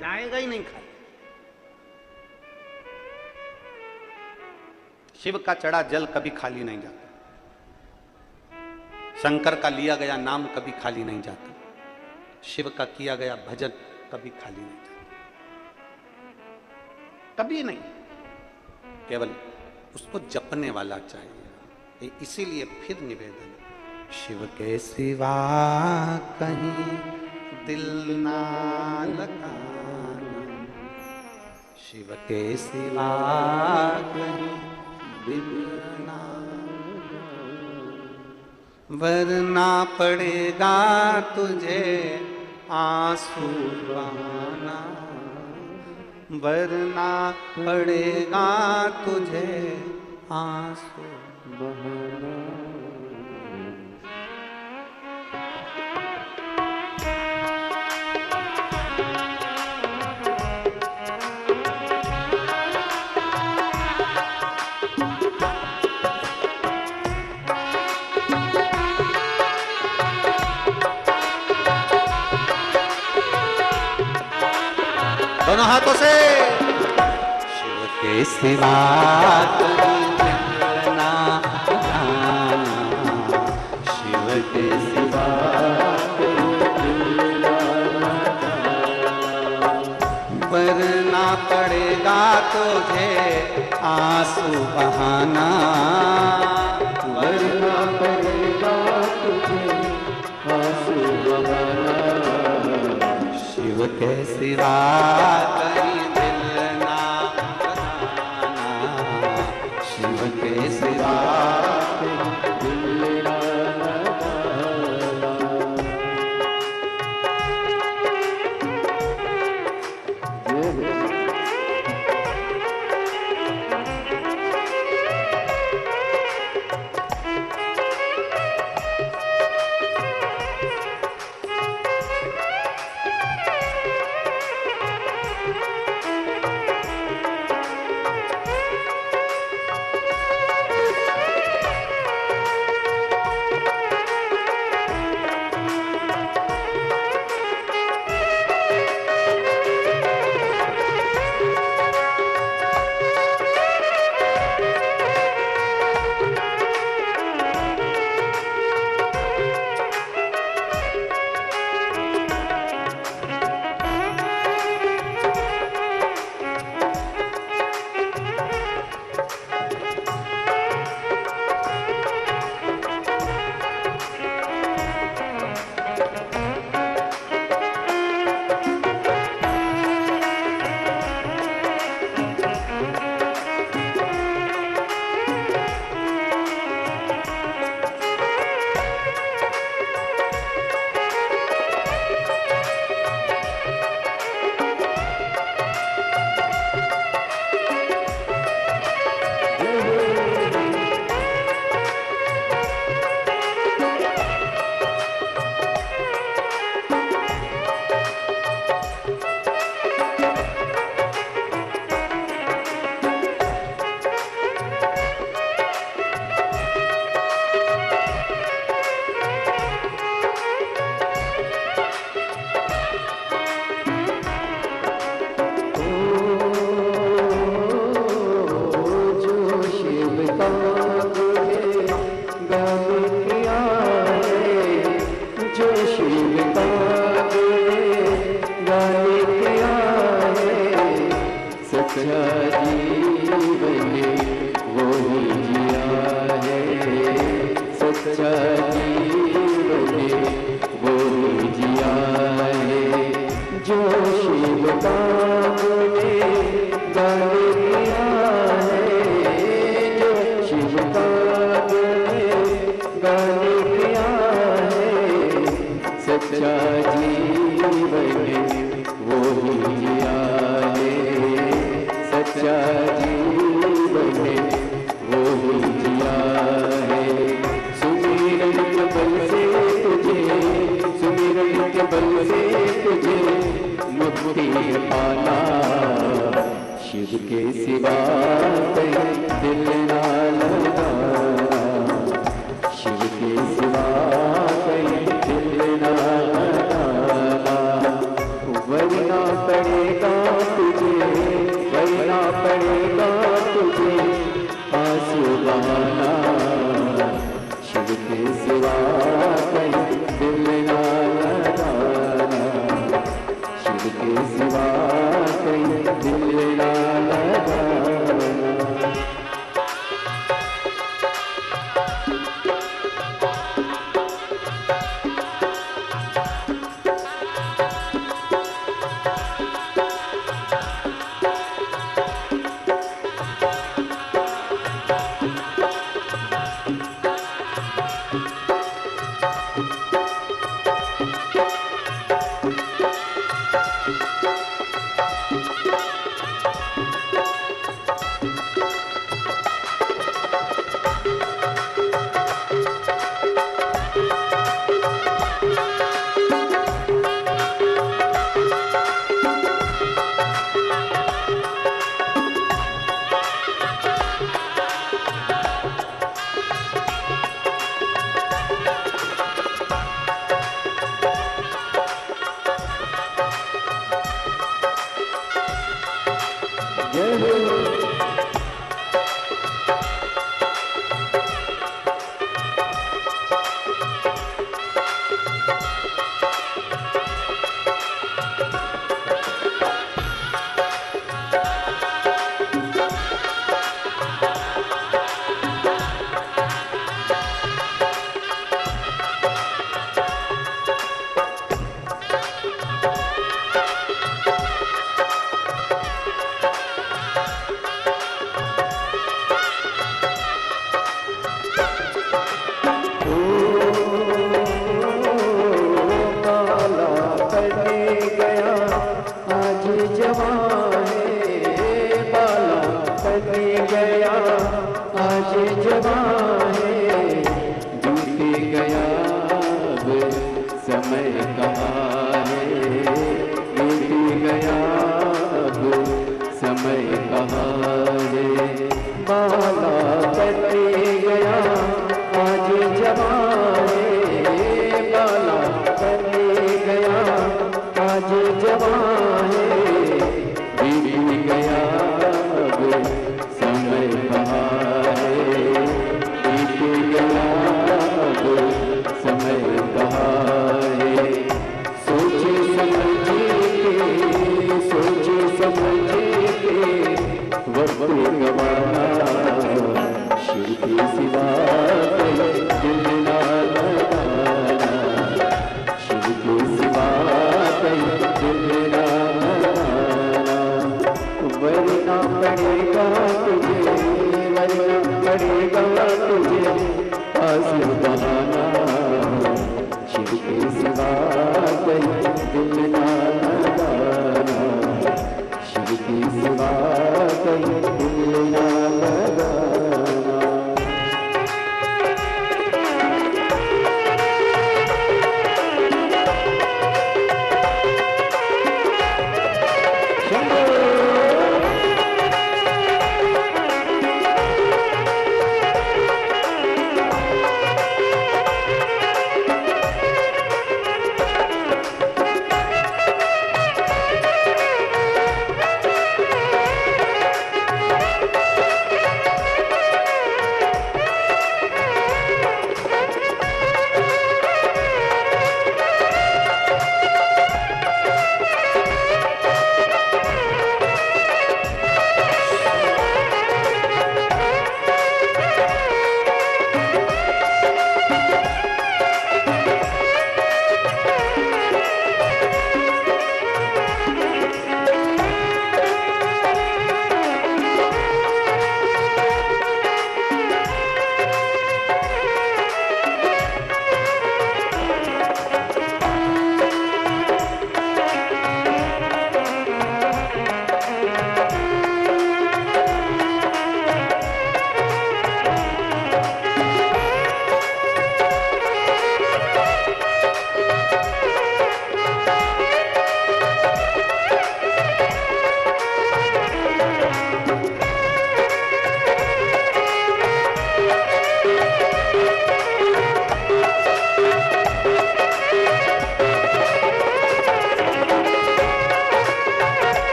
जाएगा ही नहीं खाली। शिव का चढ़ा जल कभी खाली नहीं जाता, शंकर का लिया गया नाम कभी खाली नहीं जाता, शिव का किया गया भजन कभी खाली नहीं जाता, कभी नहीं। केवल उसको जपने वाला चाहिए। इसीलिए फिर निवेदन, शिव के सिवा कहीं दिल ना लगाना, शिव के सिवा कहीं दिल ना, वरना पड़ेगा तुझे आंसू बहाना, वरना पड़ेगा तुझे आंसू बहाना। दोनों हाथों से, शिव के सिवा कहीं दिल ना लगाना, शिव के सिवा कहीं दिल ना लगाना, वरना पड़ेगा तुझे आंसू बहाना, वरना पड़ेगा तुझे आंसू बहाना, शिव के सिवा कहीं दिल ना लगाना, शिव के सिवा कहीं दिल ना लगाना। सच्चा जीवन है पाना, शिव के सिवा कहीं दिल ना लगाना, शिव के सिवा कहीं दिल ना लगाना। वरना पड़ेगा तुझे, वरना पड़ेगा तुझे आंसू बहाना, शिव के सिवा कहीं दिल ना लगाना, शिव के सिवा कहीं दिल ना लगाना।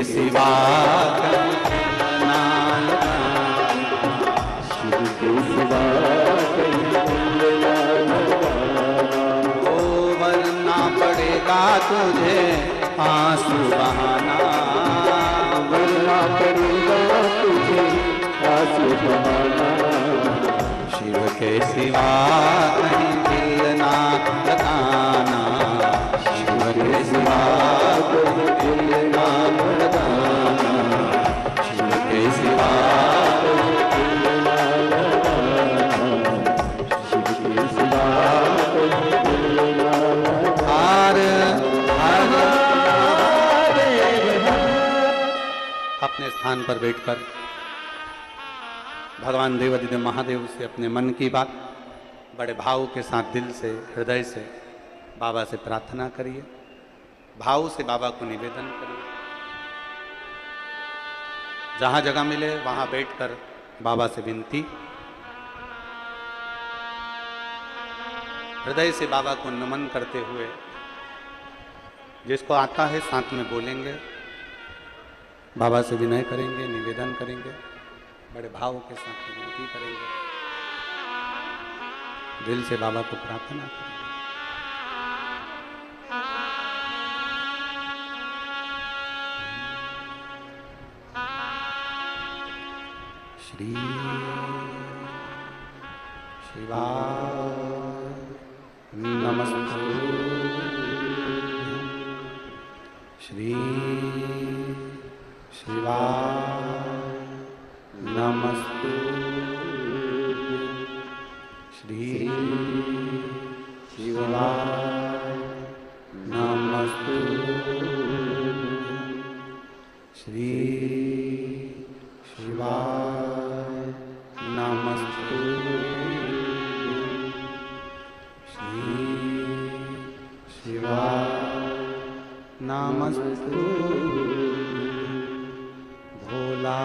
सिवा कहीं ना शिव के सिवा कहीं दिल ना लगाना। ओ वरना पड़ेगा तुझे आंसू बहाना, वरना पड़ेगा तुझे आंसू बहाना। शिव के सिवा कहीं दिल ना लगाना, शिव के सिवा कहीं दिल ना लगाना। शिव के सिवा कहीं दिल ना लगाना। शिव के सिवा कहीं दिल ना लगाना। हर हर अपने स्थान पर बैठकर भगवान देवाधिदेव महादेव से अपने मन की बात बड़े भाव के साथ दिल से हृदय से बाबा से प्रार्थना करिए, भाव से बाबा को निवेदन करिए। जहां जगह मिले वहां बैठकर बाबा से विनती, हृदय से बाबा को नमन करते हुए, जिसको आता है साथ में बोलेंगे, बाबा से विनय करेंगे, निवेदन करेंगे, बड़े भाव के साथ विनती करेंगे, दिल से बाबा को प्रार्थना करेंगे। श्री शिवाय नमस्तुभ्यं। श्री शिवाय नमस्तुभ्यं। श्री शिवाय नमस्तुभ्यं। श्री शिवाय नमस्तुभ्यं। श्री शिवाय नमस्तुभ्यं। भोला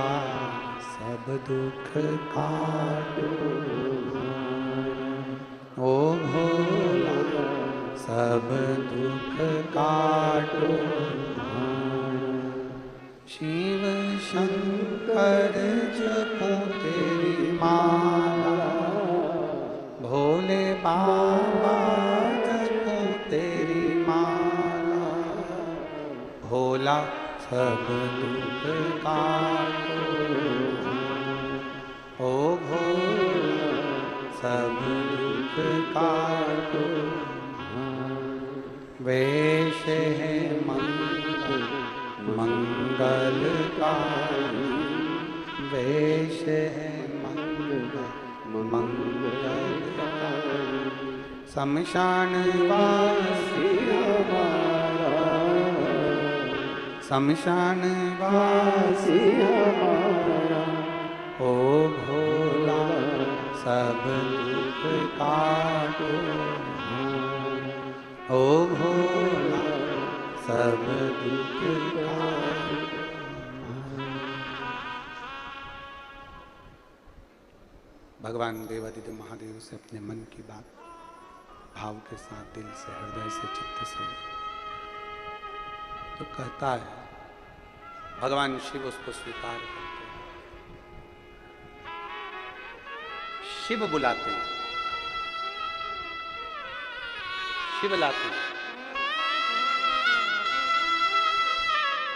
सब दुख काटो, ओ भोला सब दुख काटो। शिव शंकर जपो तेरी माला, भोले बाबा जपो तेरी माला। भोला सब दुख काटो, ओ भोला सब दुख काटो। वेश है मंगलकारी, वेश है मंगलकारी। शमशान वासी हमारा, शमशान वासी हमारा। ओ भोला सब दुख काटो, ओ भोला सब दुख काटो। भगवान देवाधिदेव महादेव से अपने मन की बात भाव के साथ दिल से, हृदय से, चित्त से तो कहता है, भगवान शिव उसको स्वीकार करते हैं, शिव बुलाते हैं, शिव लाते हैं।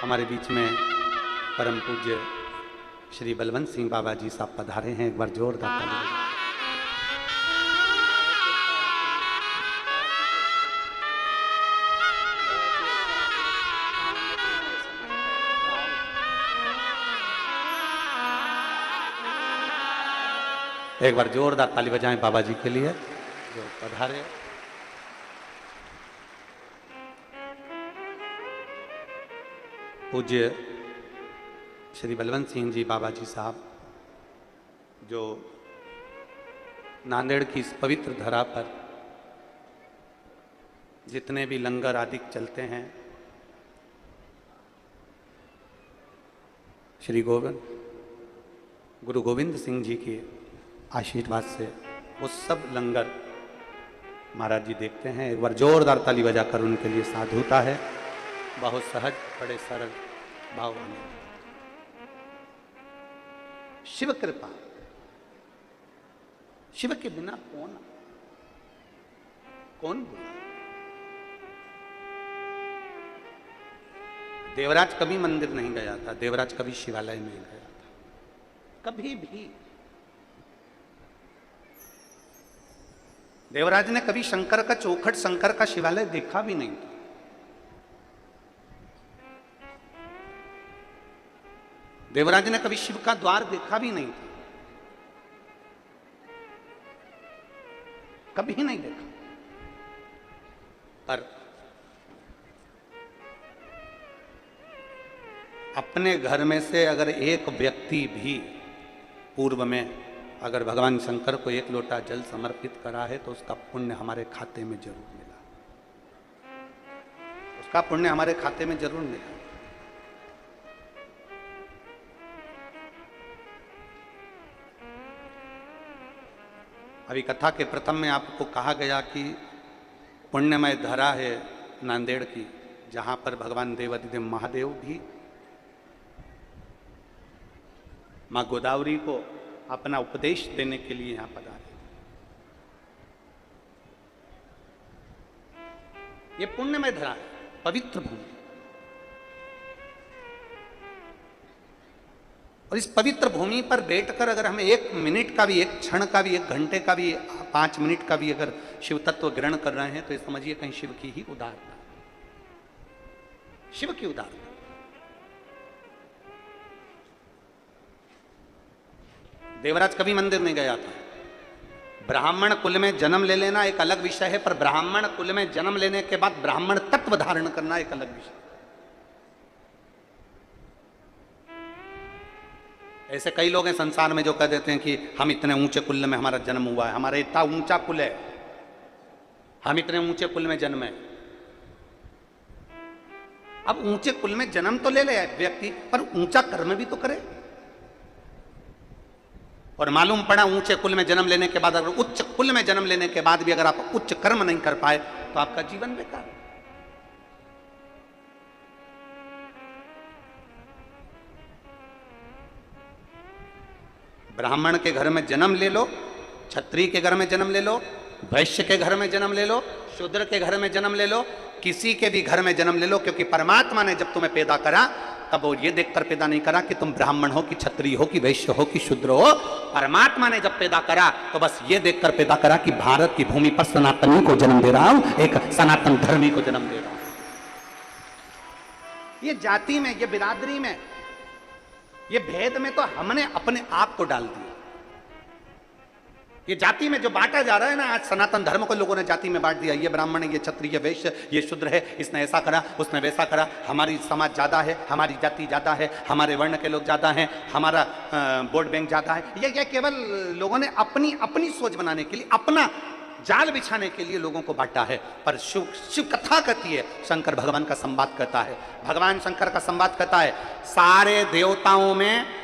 हमारे बीच में परम पूज्य श्री बलवंत सिंह बाबा जी साहब पधारे हैं। एक बार जोरदार ताली बजाएं। एक बार जोरदार ताली बजाएं बाबा जी के लिए जो पधारे। पूज्य श्री बलवंत सिंह जी बाबा जी साहब जो नांदेड़ की इस पवित्र धरा पर जितने भी लंगर आदि चलते हैं, श्री गुरु गोविंद सिंह जी के आशीर्वाद से वो सब लंगर महाराज जी देखते हैं। एक बार जोरदार ताली बजाकर उनके लिए साधुता है। बहुत सहज, बड़े सरल भाव आने। शिव कृपा, शिव के बिना कौन बोला। देवराज कभी मंदिर नहीं गया था, देवराज कभी शिवालय नहीं गया था, कभी भी। देवराज ने कभी शंकर का चौखट, शंकर का शिवालय देखा भी नहीं था। देवराज ने कभी शिव का द्वार देखा भी नहीं था, कभी नहीं देखा। पर अपने घर में से अगर एक व्यक्ति भी पूर्व में अगर भगवान शंकर को एक लोटा जल समर्पित करा है तो उसका पुण्य हमारे खाते में जरूर मिला, उसका पुण्य हमारे खाते में जरूर मिला। अभी कथा के प्रथम में आपको कहा गया कि पुण्यमय धरा है नांदेड़ की, जहां पर भगवान देवाधिदेव महादेव भी मां गोदावरी को अपना उपदेश देने के लिए यहां पधारे। ये पुण्यमय धरा है, पवित्र भूमि। और इस पवित्र भूमि पर बैठकर अगर हमें एक मिनट का भी, एक क्षण का भी, एक घंटे का भी, 5 मिनट का भी अगर शिव तत्व ग्रहण कर रहे हैं तो ये समझिए कहीं शिव की ही उदारता, शिव की उदारता। देवराज कभी मंदिर नहीं गया था। ब्राह्मण कुल में जन्म ले लेना एक अलग विषय है, पर ब्राह्मण कुल में जन्म लेने के बाद ब्राह्मण तत्व धारण करना एक अलग विषय। ऐसे कई लोग हैं संसार में जो कह देते हैं कि हम इतने ऊंचे कुल में हमारा जन्म हुआ है, हमारा इतना ऊंचा कुल है, हम इतने ऊंचे कुल में जन्मे। अब ऊंचे कुल में जन्म तो ले ले व्यक्ति, पर ऊंचा कर्म भी तो करे। और मालूम पड़ा ऊंचे कुल में जन्म लेने के बाद, अगर उच्च कुल में जन्म लेने के बाद भी अगर आप उच्च कर्म नहीं कर पाए तो आपका जीवन बेकार। ब्राह्मण के घर में जन्म ले लो, क्षत्रिय के घर में जन्म ले लो, वैश्य के घर में जन्म ले लो, शूद्र के घर में जन्म ले लो, किसी के भी घर में जन्म ले लो, क्योंकि परमात्मा ने जब तुम्हें पैदा करा तब वो ये देखकर पैदा नहीं करा कि तुम ब्राह्मण हो कि क्षत्रिय हो कि वैश्य हो कि शूद्र हो। परमात्मा ने जब पैदा करा तो बस ये देखकर पैदा करा कि भारत की भूमि पर सनातनी को जन्म दे रहा हूं, एक सनातन धर्मी को जन्म दे रहा हूं। ये जाति में, ये बिरादरी में, ये भेद में तो हमने अपने आप को डाल दिया। ये जाति में जो बांटा जा रहा है ना, आज सनातन धर्म को लोगों ने जाति में बांट दिया। ये ब्राह्मण है, ये क्षत्रिय, वैश्य, ये शूद्र है, इसने ऐसा करा, उसने वैसा करा, हमारी समाज ज्यादा है, हमारी जाति ज्यादा है, हमारे वर्ण के लोग ज्यादा हैं, हमारा वोट बैंक ज्यादा है। ये केवल लोगों ने अपनी अपनी सोच बनाने के लिए, अपना जाल बिछाने के लिए लोगों को बांटा है। पर शिव कथा कहती है, शंकर भगवान का संवाद करता है, भगवान शंकर का संवाद करता है। सारे देवताओं में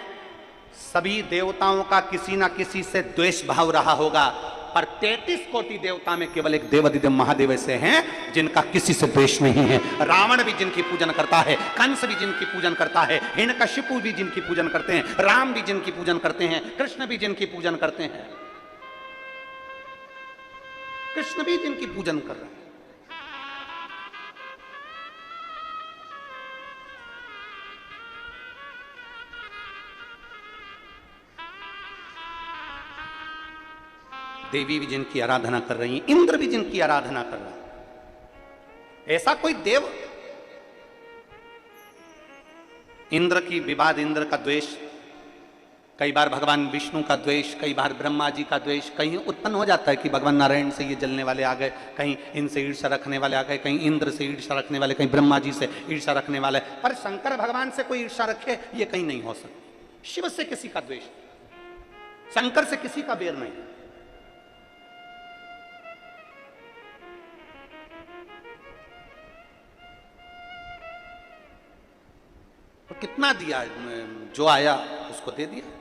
सभी देवताओं का किसी ना किसी से द्वेष भाव रहा होगा, पर 33 कोटि देवता में केवल एक देवाधिदेव महादेव ऐसे हैं जिनका किसी से द्वेष नहीं है। रावण भी जिनकी पूजन करता है, कंस भी जिनकी पूजन करता है, हिरण्यकशिपु भी जिनकी पूजन करते हैं, राम भी जिनकी पूजन करते हैं, कृष्ण भी जिनकी पूजन करते हैं, कृष्ण भी जिनकी पूजन कर रहे हैं। देवी भी जिनकी आराधना कर रही हैं, इंद्र भी जिनकी आराधना कर रहा है। ऐसा कोई देव, इंद्र की विवाद, इंद्र का द्वेष, कई बार भगवान विष्णु का द्वेष, कई बार ब्रह्मा जी का द्वेष, कहीं उत्पन्न हो जाता है कि भगवान नारायण से ये जलने वाले आ गए, कहीं इनसे ईर्ष्या रखने वाले आ गए, कहीं इंद्र से ईर्ष्या रखने वाले, कहीं ब्रह्मा जी से ईर्ष्या रखने वाले। पर शंकर भगवान से कोई ईर्ष्या रखे ये कहीं नहीं हो सकता। शिव से किसी का द्वेष, शंकर से किसी का बैर नहीं। तो कितना दिया, जो आया उसको दे दिया।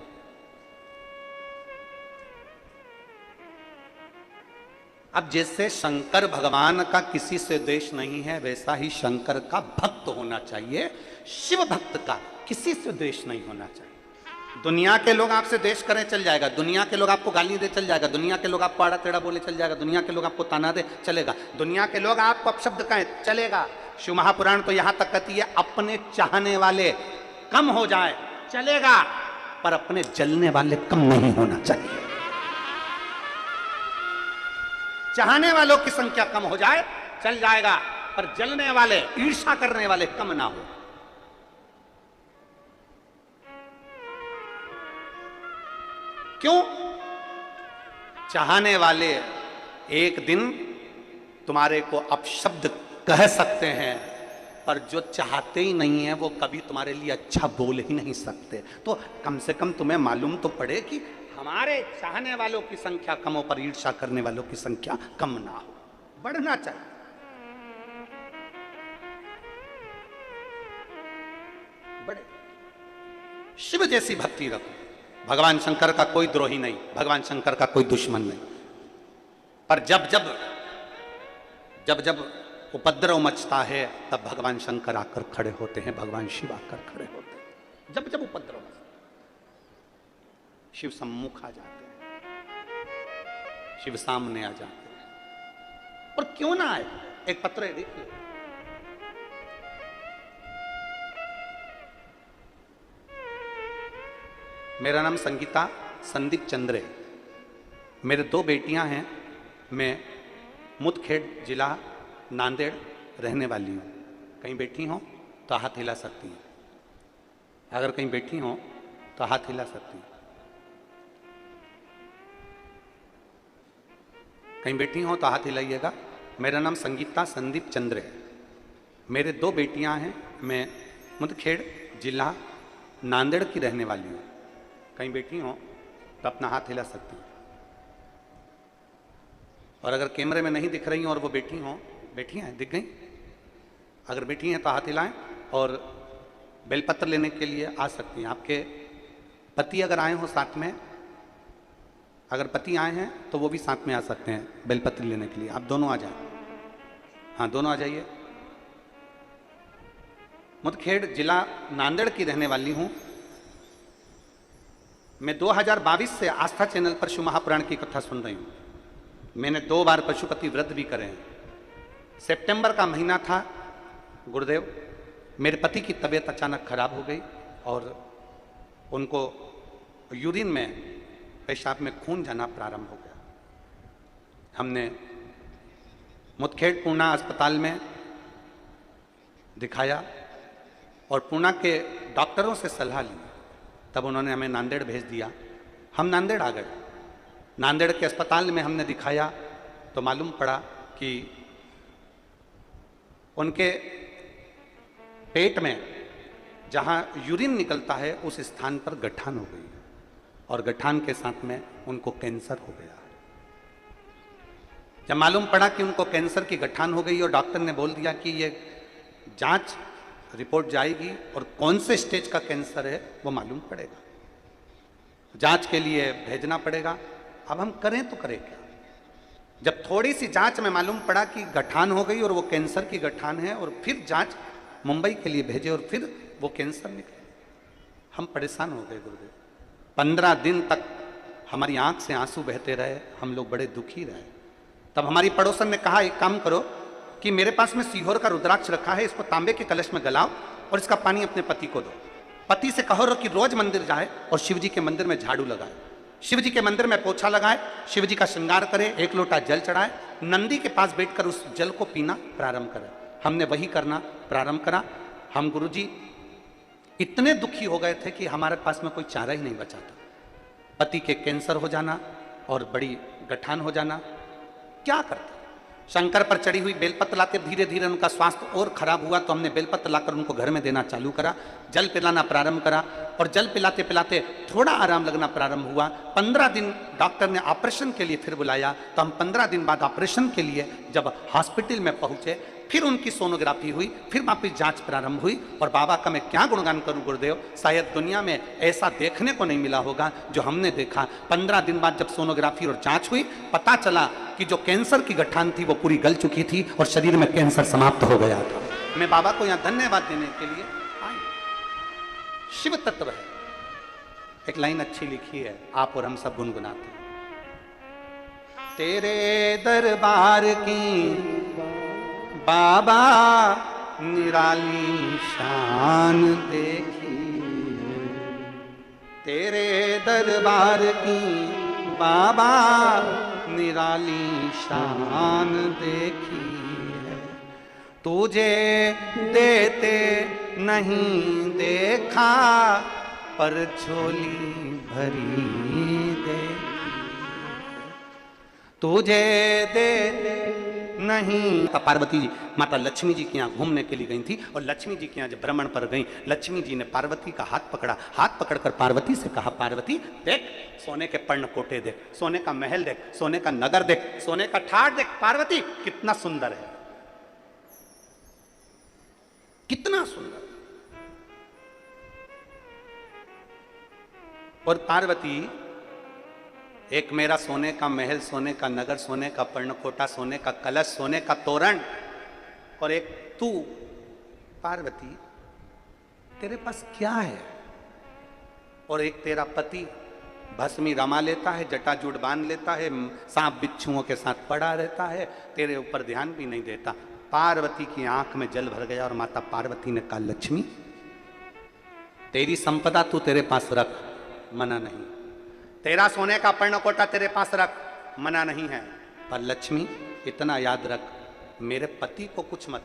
अब जैसे शंकर भगवान का किसी से द्वेष नहीं है, वैसा ही शंकर का भक्त होना चाहिए, शिव भक्त का किसी से द्वेष नहीं होना चाहिए। दुनिया के लोग आपसे द्वेष करें चल जाएगा, दुनिया के लोग आपको गाली दे चल जाएगा, दुनिया के लोग आपको आड़ा टेढ़ा बोले चल जाएगा, दुनिया के लोग आपको ताना दे चलेगा, दुनिया के लोग आपको अपशब्द कहें चलेगा। शिव महापुराण तो यहां तक कहती है अपने चाहने वाले कम हो जाए चलेगा, पर अपने जलने वाले कम नहीं होना चाहिए। चाहने वालों की संख्या कम हो जाए चल जाएगा, पर जलने वाले, ईर्ष्या करने वाले कम ना हो। क्यों? चाहने वाले एक दिन तुम्हारे को अपशब्द कह सकते हैं, पर जो चाहते ही नहीं है वो कभी तुम्हारे लिए अच्छा बोल ही नहीं सकते। तो कम से कम तुम्हें मालूम तो पड़े कि हमारे चाहने वालों की संख्या कम हो, पर ईर्ष्या करने वालों की संख्या कम ना हो, बढ़ना चाहिए। बड़े शिव जैसी भक्ति रखो। भगवान शंकर का कोई द्रोही नहीं, भगवान शंकर का कोई दुश्मन नहीं, पर जब जब उपद्रव मचता है तब भगवान शंकर आकर खड़े होते हैं, भगवान शिव आकर खड़े होते हैं। जब जब उपद्रव मचता शिव सम्मुख आ जाते हैं, शिव सामने आ जाते हैं। और क्यों ना आए? एक पत्र है, देखिए, मेरा नाम संगीता संदीप चंद्र है, मेरे 2 बेटियां हैं, मैं मुदखेड़ जिला नांदेड़ रहने वाली हूँ। कहीं बैठी हो तो हाथ हिला सकती हैं, अगर कहीं बैठी हो तो हाथ हिला सकती हैं, कहीं बैठी हो तो हाथ हिलाइएगा। मेरा नाम संगीता संदीप चंद्र है, मेरे 2 बेटियां हैं, मैं मुदखेड़ जिला नांदेड़ की रहने वाली हूँ। कहीं बैठी हो तो अपना हाथ हिला सकती हैं, और अगर कैमरे में नहीं दिख रही हो और वो बैठी हो, बैठी हैं, दिख गई, अगर बैठी हैं तो हाथ हिलाएं, और बेलपत्र लेने के लिए आ सकती हैं। आपके पति अगर आए हो साथ में, अगर पति आए हैं तो वो भी साथ में आ सकते हैं बेलपत्र लेने के लिए। आप दोनों आ जाएं, हाँ दोनों आ जाइए। मुदखेड़ जिला नांदेड़ की रहने वाली हूँ। मैं 2022 से आस्था चैनल पर शिव महापुराण की कथा सुन रही हूँ। मैंने 2 बार पशुपति व्रत भी करे हैं। सितंबर का महीना था, गुरुदेव मेरे पति की तबीयत अचानक खराब हो गई और उनको यूरिन में, पेशाब में खून जाना प्रारंभ हो गया। हमने मुदखेड़ पूर्णा अस्पताल में दिखाया और पूर्णा के डॉक्टरों से सलाह ली, तब उन्होंने हमें नांदेड़ भेज दिया। हम नांदेड़ आ गए। नांदेड़ के अस्पताल में हमने दिखाया तो मालूम पड़ा कि उनके पेट में जहां यूरिन निकलता है उस स्थान पर गठान हो गई, और गठान के साथ में उनको कैंसर हो गया। जब मालूम पड़ा कि उनको कैंसर की गठान हो गई और डॉक्टर ने बोल दिया कि ये जांच रिपोर्ट जाएगी और कौन से स्टेज का कैंसर है वो मालूम पड़ेगा, जांच के लिए भेजना पड़ेगा। अब हम करें तो करें क्या? जब थोड़ी सी जांच में मालूम पड़ा कि गठान हो गई और वो कैंसर की गठान है, और फिर जांच मुंबई के लिए भेजे और फिर वो कैंसर निकले, हम परेशान हो गए गुरुदेव। 15 दिन तक हमारी आंख से आंसू बहते रहे, हम लोग बड़े दुखी रहे। तब हमारी पड़ोसन ने कहा एक काम करो कि मेरे पास में सीहोर का रुद्राक्ष रखा है, इसको तांबे के कलश में गलाओ और इसका पानी अपने पति को दो। पति से कहो कि रोज मंदिर जाए और शिव जी के मंदिर में झाड़ू लगाए, शिव जी के मंदिर में पोछा लगाए, शिव जी का श्रृंगार करे, 1 लोटा जल चढ़ाए, नंदी के पास बैठकर उस जल को पीना प्रारंभ करे। हमने वही करना प्रारंभ करा। हम गुरुजी इतने दुखी हो गए थे कि हमारे पास में कोई चारा ही नहीं बचा था। पति के कैंसर हो जाना और बड़ी गठान हो जाना, क्या करते? शंकर पर चढ़ी हुई बेलपत्र लाते, धीरे धीरे उनका स्वास्थ्य और खराब हुआ तो हमने बेलपत्र लाकर उनको घर में देना चालू करा, जल पिलाना प्रारंभ करा, और जल पिलाते पिलाते थोड़ा आराम लगना प्रारंभ हुआ। 15 दिन डॉक्टर ने ऑपरेशन के लिए फिर बुलाया, तो हम 15 दिन बाद ऑपरेशन के लिए जब हॉस्पिटल में पहुंचे फिर उनकी सोनोग्राफी हुई, फिर वापिस जांच प्रारंभ हुई। और बाबा का मैं क्या गुणगान करूं गुरुदेव, शायद दुनिया में ऐसा देखने को नहीं मिला होगा जो हमने देखा। 15 दिन बाद जब सोनोग्राफी और जांच हुई, पता चला कि जो कैंसर की गठान थी वो पूरी गल चुकी थी और शरीर में कैंसर समाप्त हो गया था। मैं बाबा को यहां धन्यवाद देने के लिए आई। शिव तत्व है। एक लाइन अच्छी लिखी है, आप और हम सब गुनगुनाते हैं। तेरे दरबार की बाबा निराली शान देखी, तेरे दरबार की बाबा निराली शान देखी है। तुझे देते नहीं देखा पर झोली भरी देखी, तुझे देते नहीं। पार्वती जी माता लक्ष्मी जी के यहाँ घूमने के लिए गई थी और लक्ष्मी जी के यहाँ जब भ्रमण पर गई, लक्ष्मी जी ने पार्वती का हाथ पकड़ा। हाथ पकड़कर पार्वती से कहा, पार्वती देख सोने के पर्णकोटे देख, सोने का महल देख, सोने का नगर देख, सोने का ठाट देख, पार्वती कितना सुंदर है, कितना सुंदर। और पार्वती, एक मेरा सोने का महल, सोने का नगर, सोने का पर्णकोटा, सोने का कलश, सोने का तोरण, और एक तू पार्वती, तेरे पास क्या है? और एक तेरा पति भस्मी रमा लेता है, जटाजूट बांध लेता है, सांप बिच्छुओं के साथ पड़ा रहता है, तेरे ऊपर ध्यान भी नहीं देता। पार्वती की आंख में जल भर गया और माता पार्वती ने कहा, लक्ष्मी तेरी संपदा तू तेरे पास रख, मना नहीं, तेरा सोने का पर्णकोटा तेरे पास रख, मना नहीं है, पर लक्ष्मी इतना याद रख, मेरे पति को कुछ मत,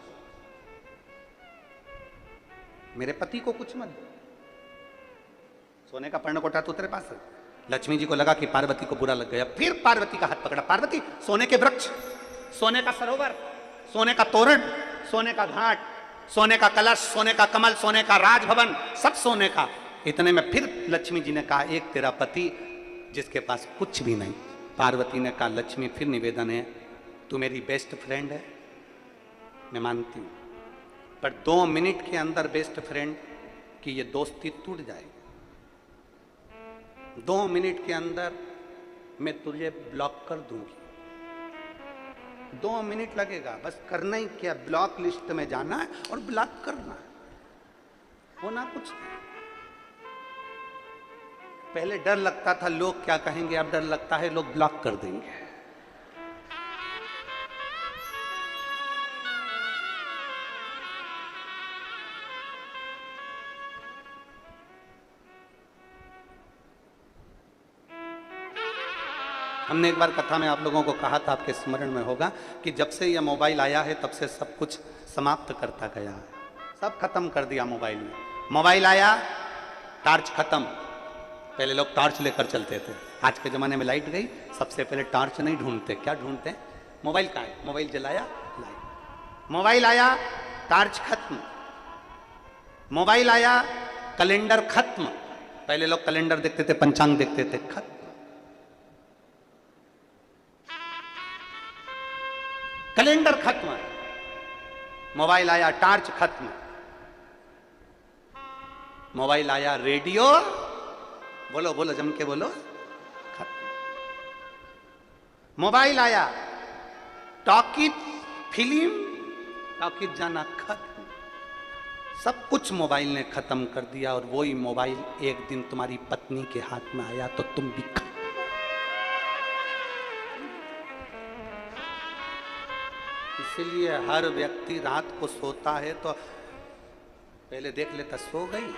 मेरे पति को कुछ मत। सोने का पर्णकोटा तो तेरे पास है। लक्ष्मी जी को लगा कि पार्वती को बुरा लग गया, फिर पार्वती का हाथ पकड़ा। पार्वती, सोने के वृक्ष, सोने का सरोवर, सोने का तोरण, सोने का घाट, सोने का कलश, सोने का कमल, सोने का राजभवन, सब सोने का। इतने में फिर लक्ष्मी जी ने कहा, एक तेरा पति जिसके पास कुछ भी नहीं। पार्वती ने कहा, लक्ष्मी फिर निवेदन है, तू मेरी बेस्ट फ्रेंड है, मैं मानती हूं, पर 2 मिनट के अंदर बेस्ट फ्रेंड की ये दोस्ती टूट जाएगी। 2 मिनट के अंदर मैं तुझे ब्लॉक कर दूंगी। 2 मिनट लगेगा, बस करना ही क्या, ब्लॉक लिस्ट में जाना है और ब्लॉक करना है, होना कुछ नहीं। पहले डर लगता था लोग क्या कहेंगे, अब डर लगता है लोग ब्लॉक कर देंगे। हमने एक बार कथा में आप लोगों को कहा था, आपके स्मरण में होगा, कि जब से यह मोबाइल आया है तब से सब कुछ समाप्त करता गया है, सब खत्म कर दिया मोबाइल में। मोबाइल आया, टॉर्च खत्म, पहले लोग टॉर्च लेकर चलते थे, आज के ज़माने में लाइट गई, सबसे पहले टॉर्च नहीं ढूंढते, क्या ढूंढते हैं, मोबाइल कहाँ है, मोबाइल जलाया, लाइट। मोबाइल आया, टॉर्च खत्म, मोबाइल आया, कैलेंडर खत्म, पहले लोग कैलेंडर देखते थे, पंचांग देखते थे, खत्म। कैलेंडर खत्म, मोबाइल आया, टॉर्च खत्म, मोबाइल आया, रेडियो, बोलो बोलो जम के बोलो, खत्म। मोबाइल आया, टॉकीज फिल्म, टॉकीज जाना खत्म, सब कुछ मोबाइल ने खत्म कर दिया। और वही मोबाइल एक दिन तुम्हारी पत्नी के हाथ में आया तो तुम भी खत्म। इसलिए हर व्यक्ति रात को सोता है तो पहले देख लेता सो गई,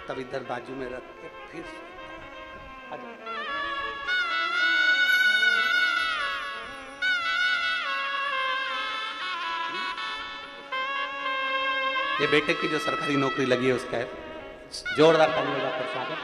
तब इधर बाजू में रख के फिर ये बेटे की जो सरकारी नौकरी लगी है उसका है, जोरदार तालियों का स्वागत।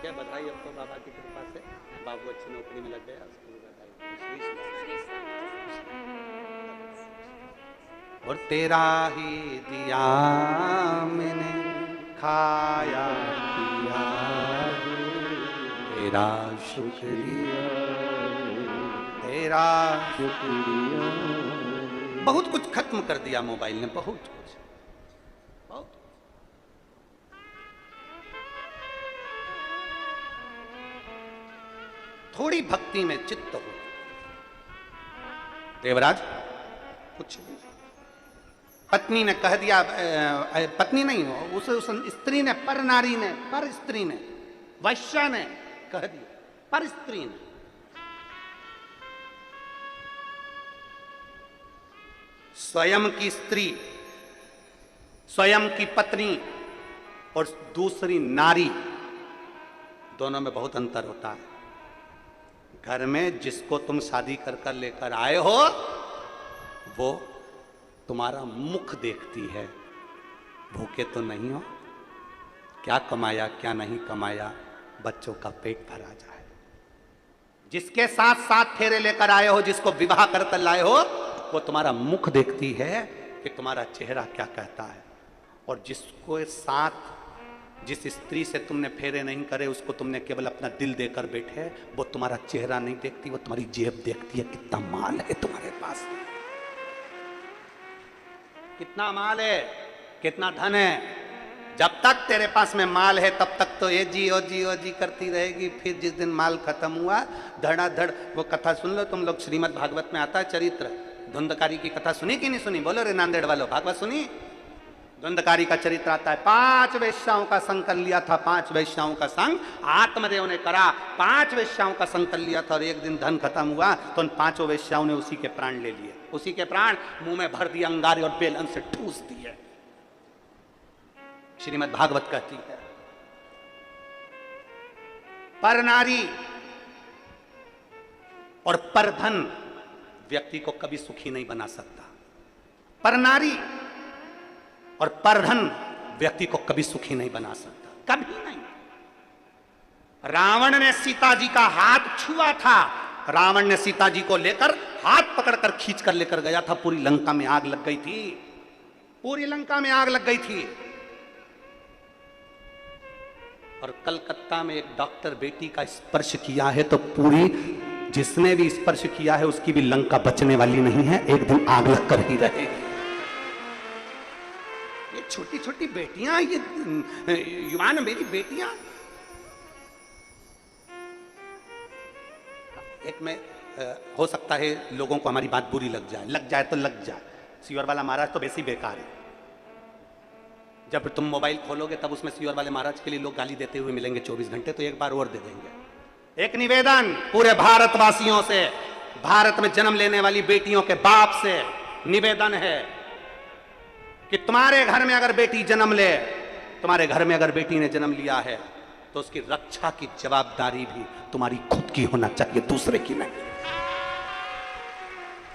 ठीक है, बधाई। अब तो बाबा की कृपा से बाबू अच्छी नौकरी में लग गया, उसको भी बधाई। और तेरा ही दिया मैंने खाया पिया, तेरा शुक्रिया, तेरा शुक्रिया। बहुत कुछ खत्म कर दिया मोबाइल ने, बहुत कुछ, बहुत। थोड़ी भक्ति में चित्त हो। देवराज कुछ नहीं। पत्नी ने कह दिया, पत्नी नहीं हो, उस स्त्री ने, पर नारी ने, पर स्त्री ने, वैश्या ने कह दिया, पर स्त्री ने। स्वयं की स्त्री, स्वयं की पत्नी और दूसरी नारी, दोनों में बहुत अंतर होता है। घर में जिसको तुम शादी कर कर लेकर आए हो वो तुम्हारा मुख देखती है, भूखे तो नहीं हो, क्या कमाया क्या नहीं कमाया, बच्चों का पेट भरा जाए। जिसके साथ साथ फेरे लेकर आए हो, जिसको विवाह कर कर लाए हो, वो तुम्हारा मुख देखती है कि तुम्हारा चेहरा क्या कहता है। और जिसको साथ, जिस स्त्री से तुमने फेरे नहीं करे, उसको तुमने केवल अपना दिल देकर बैठे, वो तुम्हारा चेहरा नहीं देखती, वो तुम्हारी जेब देखती है, कितना माल है तुम्हारे पास, कितना माल है, कितना धन है। जब तक तेरे पास में माल है तब तक तो ये जी ओ जी ओ जी करती रहेगी। फिर जिस दिन माल खत्म हुआ, धड़ाधड़, वो कथा सुन लो तुम लोग, श्रीमद् भागवत में आता है चरित्र। धुंधकारी की कथा सुनी कि नहीं सुनी? बोलो रे नांदेड़ वालों, भागवत सुनी? धुंधकारी का चरित्र आता है। 5 वेश्याओं का संग कर लिया था, 5 वेश्याओं का संग आत्मदेव ने करा। 5 वेश्याओं का संग कर लिया था और एक दिन धन खत्म हुआ तो उन 5 वेश्याओं ने उसी के प्राण ले लिए, उसी के प्राण मुंह में भर दिए, अंगारे और बेलन से ठूस दिए। श्रीमद् भागवत कहती है, पर नारी और पर धन व्यक्ति को कभी सुखी नहीं बना सकता। पर नारी और पर धन व्यक्ति को कभी सुखी नहीं बना सकता, कभी नहीं। रावण ने सीता जी का हाथ छुआ था, रावण ने सीता जी को लेकर हाथ पकड़कर खींच कर लेकर गया था, पूरी लंका में आग लग गई थी, पूरी लंका में आग लग गई थी। और कलकत्ता में एक डॉक्टर बेटी का स्पर्श किया है तो पूरी, जिसने भी स्पर्श किया है उसकी भी लंका बचने वाली नहीं है, एक दिन आग लग कर ही रहेगी। ये छोटी छोटी बेटियां, ये युवान मेरी बेटियां, एक में हो सकता है लोगों को हमारी बात बुरी लग जाए तो लग जाए। सीवर वाला महाराज तो वैसे ही बेकार है। जब तुम मोबाइल खोलोगे तब उसमें सीवर वाले महाराज के लिए लोग गाली देते हुए मिलेंगे 24 घंटे, तो एक बार और दे देंगे। एक निवेदन पूरे भारतवासियों से, भारत में जन्म लेने वाली बेटियों के बाप से निवेदन है कि तुम्हारे घर में अगर बेटी जन्म ले, तुम्हारे घर में अगर बेटी ने जन्म लिया है तो उसकी रक्षा की जवाबदारी भी तुम्हारी खुद की होना चाहिए, दूसरे की नहीं।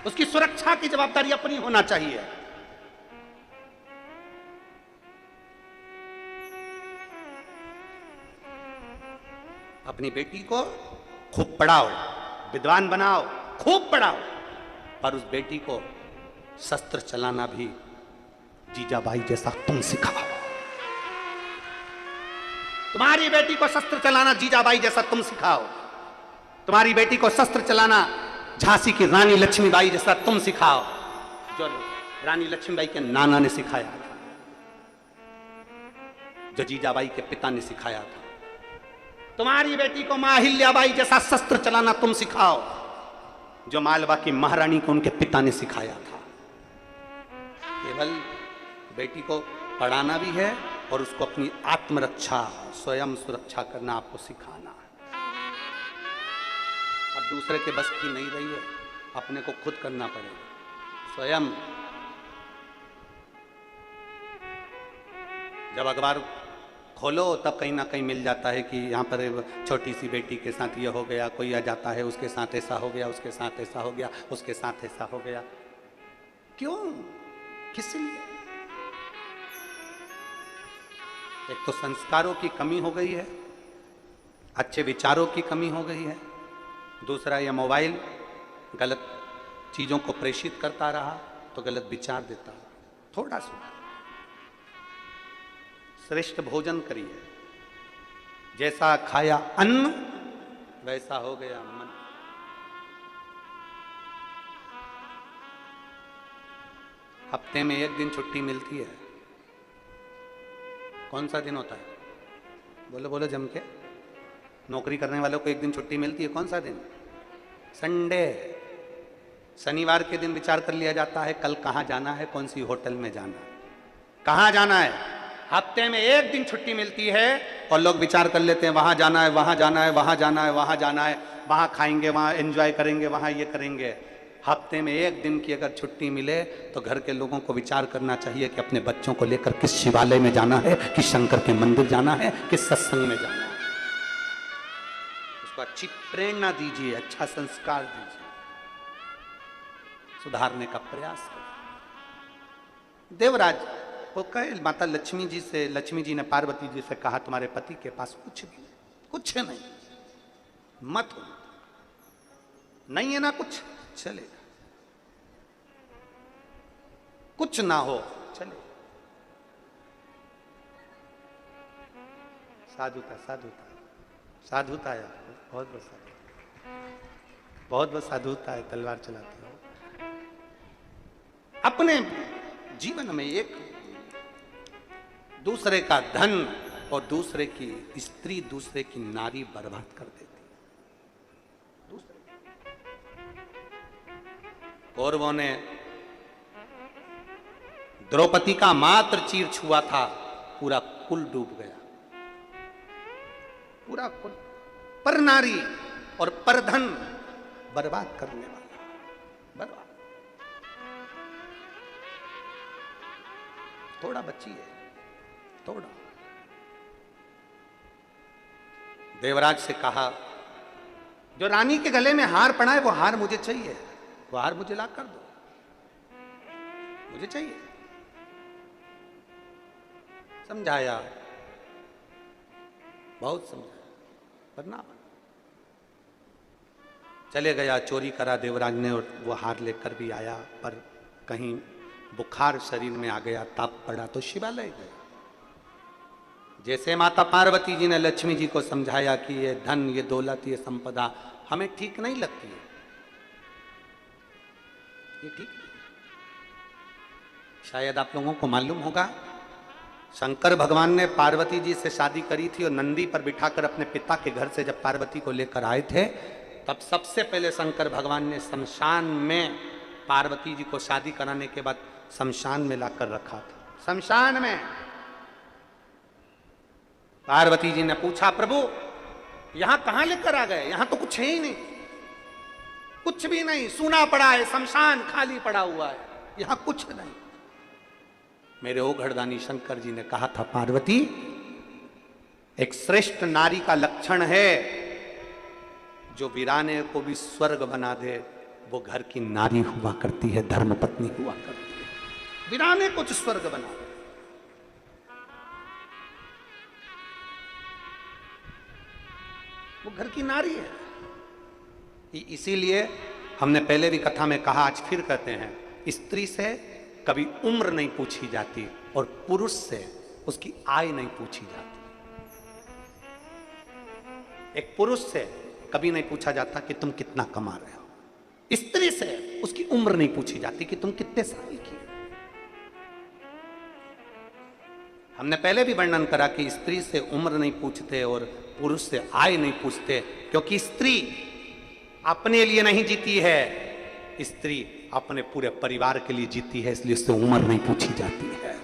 उसकी सुरक्षा की जवाबदारी अपनी होना चाहिए। अपनी बेटी को खूब पढ़ाओ, विद्वान बनाओ, खूब पढ़ाओ, पर उस बेटी को शस्त्र चलाना भी जीजाबाई जैसा तुम सिखाओ। तुम्हारी बेटी को शस्त्र चलाना जीजाबाई जैसा तुम सिखाओ। तुम्हारी बेटी को शस्त्र चलाना झांसी की रानी लक्ष्मीबाई जैसा तुम सिखाओ, जो रानी लक्ष्मीबाई के नाना ने सिखाया था, जो जीजाबाई के पिता ने सिखाया था। तुम्हारी बेटी को मां अहिल्याबाई जैसा शस्त्र चलाना तुम सिखाओ, जो मालवा की महारानी को उनके पिता ने सिखाया था। केवल बेटी को पढ़ाना भी है और उसको अपनी आत्मरक्षा, स्वयं सुरक्षा करना आपको सिखाना है। अब दूसरे के बस की नहीं रही है, अपने को खुद करना पड़ेगा स्वयं। जब अखबार खोलो तब कहीं ना कहीं मिल जाता है कि यहाँ पर छोटी सी बेटी के साथ ये हो गया, कोई आ जाता है उसके साथ ऐसा हो गया, उसके साथ ऐसा हो गया, उसके साथ ऐसा हो गया। क्यों, किस लिए? एक तो संस्कारों की कमी हो गई है, अच्छे विचारों की कमी हो गई है। दूसरा, यह मोबाइल गलत चीजों को प्रेषित करता रहा तो गलत विचार देता। थोड़ा सुधार, श्रेष्ठ भोजन करिए। जैसा खाया अन्न वैसा हो गया मन। हफ्ते में एक दिन छुट्टी मिलती है। कौन सा दिन होता है? बोलो बोलो जम के। नौकरी करने वालों को एक दिन छुट्टी मिलती है। कौन सा दिन? संडे। शनिवार के दिन विचार कर लिया जाता है कल कहाँ जाना है, कौन सी होटल में जाना है, कहाँ जाना है। हफ्ते में एक दिन छुट्टी मिलती है और लोग विचार कर लेते हैं वहां जाना है, वहां जाना है, वहां जाना है, वहां जाना है, वहां खाएंगे, वहां एंजॉय करेंगे, वहां ये करेंगे। हफ्ते में एक दिन की अगर छुट्टी मिले तो घर के लोगों को विचार करना चाहिए कि अपने बच्चों को लेकर किस शिवालय में जाना है, किस शंकर के मंदिर जाना है, किस सत्संग में जाना है। उसको अच्छी प्रेरणा दीजिए, अच्छा संस्कार दीजिए, सुधारने का प्रयास करें। देवराज वो कहे माता लक्ष्मी जी से, लक्ष्मी जी ने पार्वती जी से कहा तुम्हारे पति के पास कुछ भी नहीं, कुछ नहीं, मत हो, नहीं है ना कुछ, चलेगा, कुछ ना हो चले। साधुता साधुता साधुता है, बहुत बहुत साधुता, बहुत बहुत साधुता है। तलवार चलाते हो। अपने जीवन में एक दूसरे का धन और दूसरे की स्त्री, दूसरे की नारी बर्बाद कर देती। कौरवों ने द्रौपदी का मात्र चीर छुआ था, पूरा कुल डूब गया, पूरा कुल। पर नारी और पर धन बर्बाद करने वाला, बर्बाद। थोड़ा बची है, थोड़ा। देवराज से कहा जो रानी के गले में हार पड़ा है वो हार मुझे चाहिए, वो हार मुझे ला कर दो, मुझे चाहिए। समझाया, बहुत समझाया, पर ना चले गया, चोरी करा देवराज ने और वो हार लेकर भी आया, पर कहीं बुखार शरीर में आ गया, ताप पड़ा तो शिवालय गया। जैसे माता पार्वती जी ने लक्ष्मी जी को समझाया कि ये धन, ये दौलत, ये संपदा हमें ठीक नहीं लगती है, ये ठीक नहीं। शायद आप लोगों को मालूम होगा, शंकर भगवान ने पार्वती जी से शादी करी थी और नंदी पर बिठाकर अपने पिता के घर से जब पार्वती को लेकर आए थे, तब सबसे पहले शंकर भगवान ने शमशान में पार्वती जी को शादी कराने के बाद शमशान में लाकर रखा था। शमशान में पार्वती जी ने पूछा, प्रभु यहां कहां लेकर आ गए, यहां तो कुछ है ही नहीं, कुछ भी नहीं, सूना पड़ा है, शमशान खाली पड़ा हुआ है, यहां कुछ नहीं। मेरे ओघड़दानी शंकर जी ने कहा था, पार्वती एक श्रेष्ठ नारी का लक्षण है जो वीराने को भी स्वर्ग बना दे, वो घर की नारी हुआ करती है, धर्मपत्नी हुआ करती है। वीराने को स्वर्ग बना दे, वो घर की नारी है। इसीलिए हमने पहले भी कथा में कहा, आज फिर कहते हैं, स्त्री से कभी उम्र नहीं पूछी जाती और पुरुष से उसकी आय नहीं पूछी जाती। एक पुरुष से कभी नहीं पूछा जाता कि तुम कितना कमा रहे हो, स्त्री से उसकी उम्र नहीं पूछी जाती कि तुम कितने साल की हो। हमने पहले भी वर्णन करा कि स्त्री से उम्र नहीं पूछते और पुरुष से आय नहीं पूछते, क्योंकि स्त्री अपने लिए नहीं जीती है, स्त्री अपने पूरे परिवार के लिए जीती है, इसलिए उससे उम्र नहीं पूछी जाती है।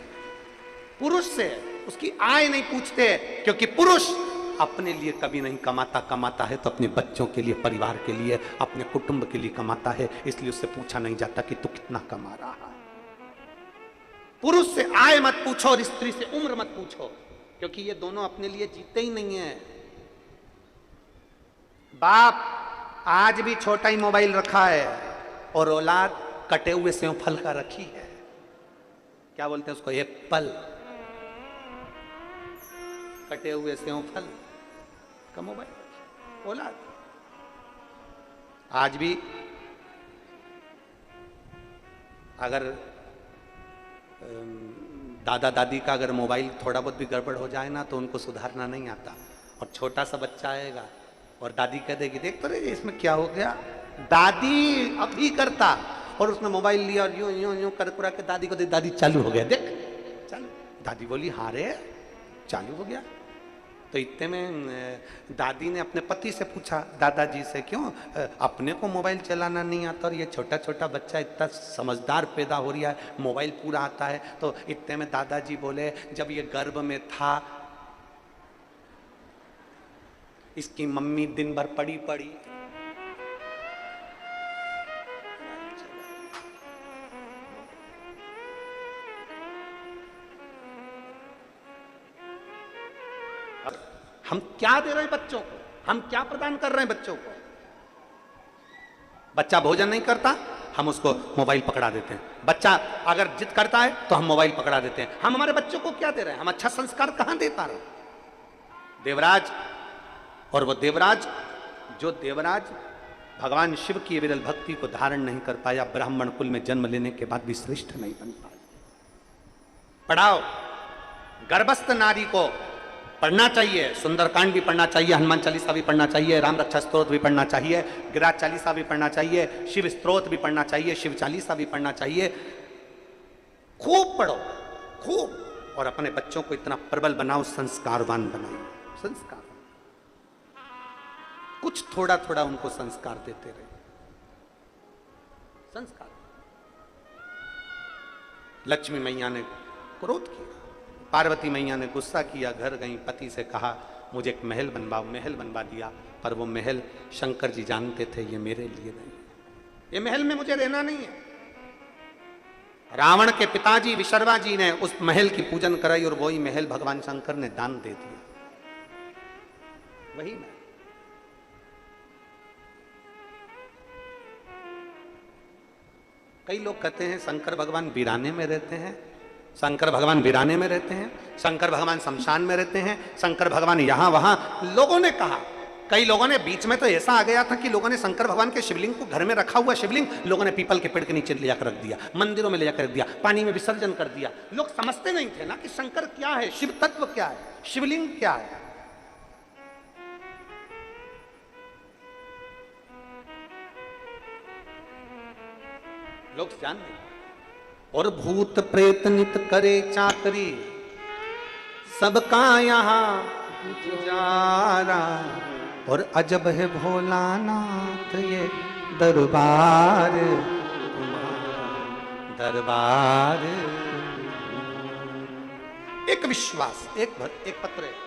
पुरुष से उसकी आय नहीं पूछते, क्योंकि पुरुष अपने लिए कभी नहीं कमाता, कमाता है तो अपने बच्चों के लिए, परिवार के लिए, अपने कुटुंब के लिए कमाता है, इसलिए उससे पूछा नहीं जाता कि तू कितना कमा रहा है। पुरुष से आय मत पूछो और स्त्री से उम्र मत पूछो, क्योंकि ये दोनों अपने लिए जीते ही नहीं है। बाप आज भी छोटा ही मोबाइल रखा है और औलाद कटे हुए सेव फल का रखी है, क्या बोलते हैं उसको, एप्पल, कटे हुए सेव फल का मोबाइल। औलाद। आज भी अगर दादा दादी का अगर मोबाइल थोड़ा बहुत भी गड़बड़ हो जाए ना तो उनको सुधारना नहीं आता, और छोटा सा बच्चा आएगा और दादी कह देगी देख तो रे इसमें क्या हो गया, दादी अभी करता, और उसने मोबाइल लिया और यूं यूं यूं कर कुरा के दादी को दे, दादी चालू हो गया, देख चालू। दादी बोली हाँ रे चालू हो गया। तो इतने में दादी ने अपने पति से पूछा, दादाजी से, क्यों अपने को मोबाइल चलाना नहीं आता और ये छोटा छोटा बच्चा इतना समझदार पैदा हो रहा है, मोबाइल पूरा आता है। तो इतने में दादाजी बोले, जब ये गर्भ में था इसकी मम्मी दिन भर पड़ी पड़ी, हम क्या दे रहे हैं बच्चों को, हम क्या प्रदान कर रहे हैं बच्चों को। बच्चा भोजन नहीं करता हम उसको मोबाइल पकड़ा देते हैं, बच्चा अगर जिद करता है तो हम मोबाइल पकड़ा देते हैं। हम हमारे बच्चों को क्या दे रहे हैं, हम अच्छा संस्कार कहां दे पा रहे हैं। देवराज, और वो देवराज जो देवराज भगवान शिव की विरल भक्ति को धारण नहीं कर पाया, ब्राह्मण कुल में जन्म लेने के बाद भी श्रेष्ठ नहीं बन पाया। पढ़ाओ, गर्भस्थ नारी को पढ़ना चाहिए, सुंदरकांड भी पढ़ना चाहिए, हनुमान चालीसा भी पढ़ना चाहिए, राम रक्षा स्तोत्र भी पढ़ना चाहिए, गिरिराज चालीसा भी पढ़ना चाहिए, शिव स्तोत्र भी पढ़ना चाहिए, शिव चालीसा भी पढ़ना चाहिए। खूब पढ़ो खूब, और अपने बच्चों को इतना प्रबल बनाओ, संस्कारवान बनाओ। संस्कार कुछ थोड़ा थोड़ा उनको संस्कार देते रहे। संस्कार। लक्ष्मी मैया ने क्रोध किया, पार्वती मैया ने गुस्सा किया, घर गई, पति से कहा मुझे एक महल बनवाओ, महल बनवा दिया। पर वो महल शंकर जी जानते थे ये मेरे लिए नहीं, ये महल में मुझे रहना नहीं है। रावण के पिताजी विशर्वा जी ने उस महल की पूजन कराई और वही महल भगवान शंकर ने दान दे दिया, वही महल। कई लोग कहते हैं शंकर भगवान वीराने में रहते हैं, शंकर भगवान वीराने में रहते हैं, शंकर भगवान शमशान में रहते हैं, शंकर भगवान यहां वहां। लोगों ने कहा, कई लोगों ने, बीच में तो ऐसा आ गया था कि लोगों ने शंकर भगवान के शिवलिंग को, घर में रखा हुआ शिवलिंग लोगों ने पीपल के पेड़ के नीचे ले जाकर रख दिया, मंदिरों में ले जाकर रख दिया, पानी में विसर्जन कर दिया। लोग समझते नहीं थे ना कि शंकर क्या है, शिव तत्व क्या है, शिवलिंग क्या है। लोग जान नहीं। और भूत प्रेत नित करे चाकरी, सबका यहाँ गुजारा, और अजब है भोलानाथ ये दरबार, दरबार। एक विश्वास, एक पत्र है।